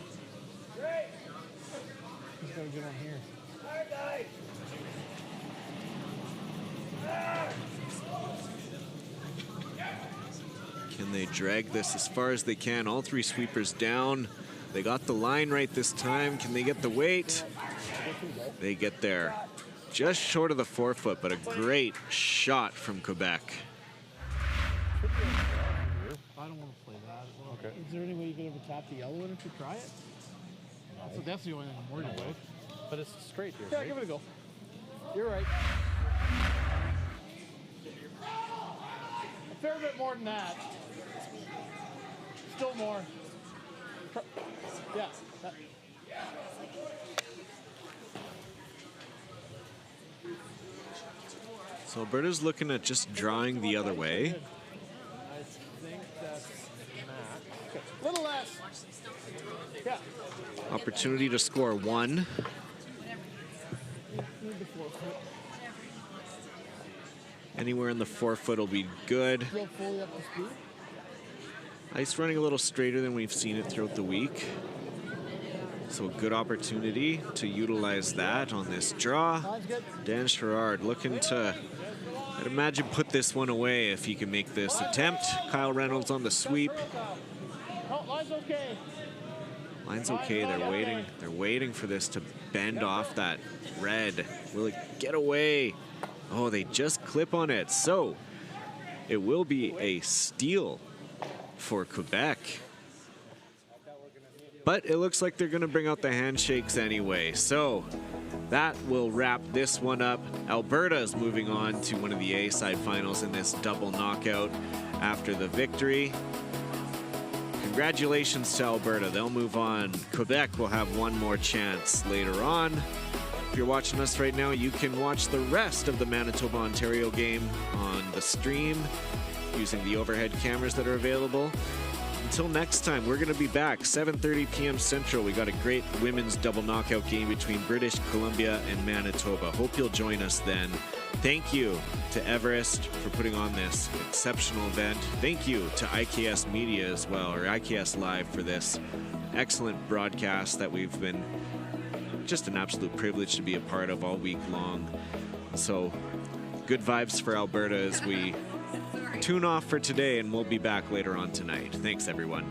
He's got to get on here. Can they drag this as far as they can? All three sweepers down. They got the line right this time. Can they get the weight? They get there. Just short of the 4-foot, but a great shot from Quebec. I don't want to play that. Okay. Is there any way you could ever tap the yellow one if you try it? So that's the only thing I'm worried about. But it's straight here. Yeah, right? give it a go. You're right. A fair bit more than that. Still more. Yeah. That. So Alberta's looking at just drawing the other way. I think that's max. Okay. Little less. Yeah. Opportunity to score one. Need the 4-foot. Anywhere in the 4-foot will be good. Feel fully up to speed. Ice running a little straighter than we've seen it throughout the week. So a good opportunity to utilize that on this draw. Dan Sherrard looking to, I'd imagine, put this one away if he can make this attempt. Kyle Reynolds on the sweep. No, line's okay. Line's okay, they're waiting for this to bend off that red. Will it get away? Oh, they just clip on it. So it will be a steal for Quebec. But it looks like they're gonna bring out the handshakes anyway. So that will wrap this one up. Alberta is moving on to one of the A-side finals in this double knockout after the victory. Congratulations to Alberta, they'll move on. Quebec will have one more chance later on. If you're watching us right now, you can watch the rest of the Manitoba-Ontario game on the stream using the overhead cameras that are available. Until next time, we're going to be back 7:30 p.m. Central. We got a great women's double knockout game between British Columbia and Manitoba. Hope you'll join us then. Thank you to Everest for putting on this exceptional event. Thank you to IKS Media as well, or IKS Live, for this excellent broadcast that we've been just an absolute privilege to be a part of all week long. So good vibes for Alberta as we tune off for today, and we'll be back later on tonight. Thanks, everyone.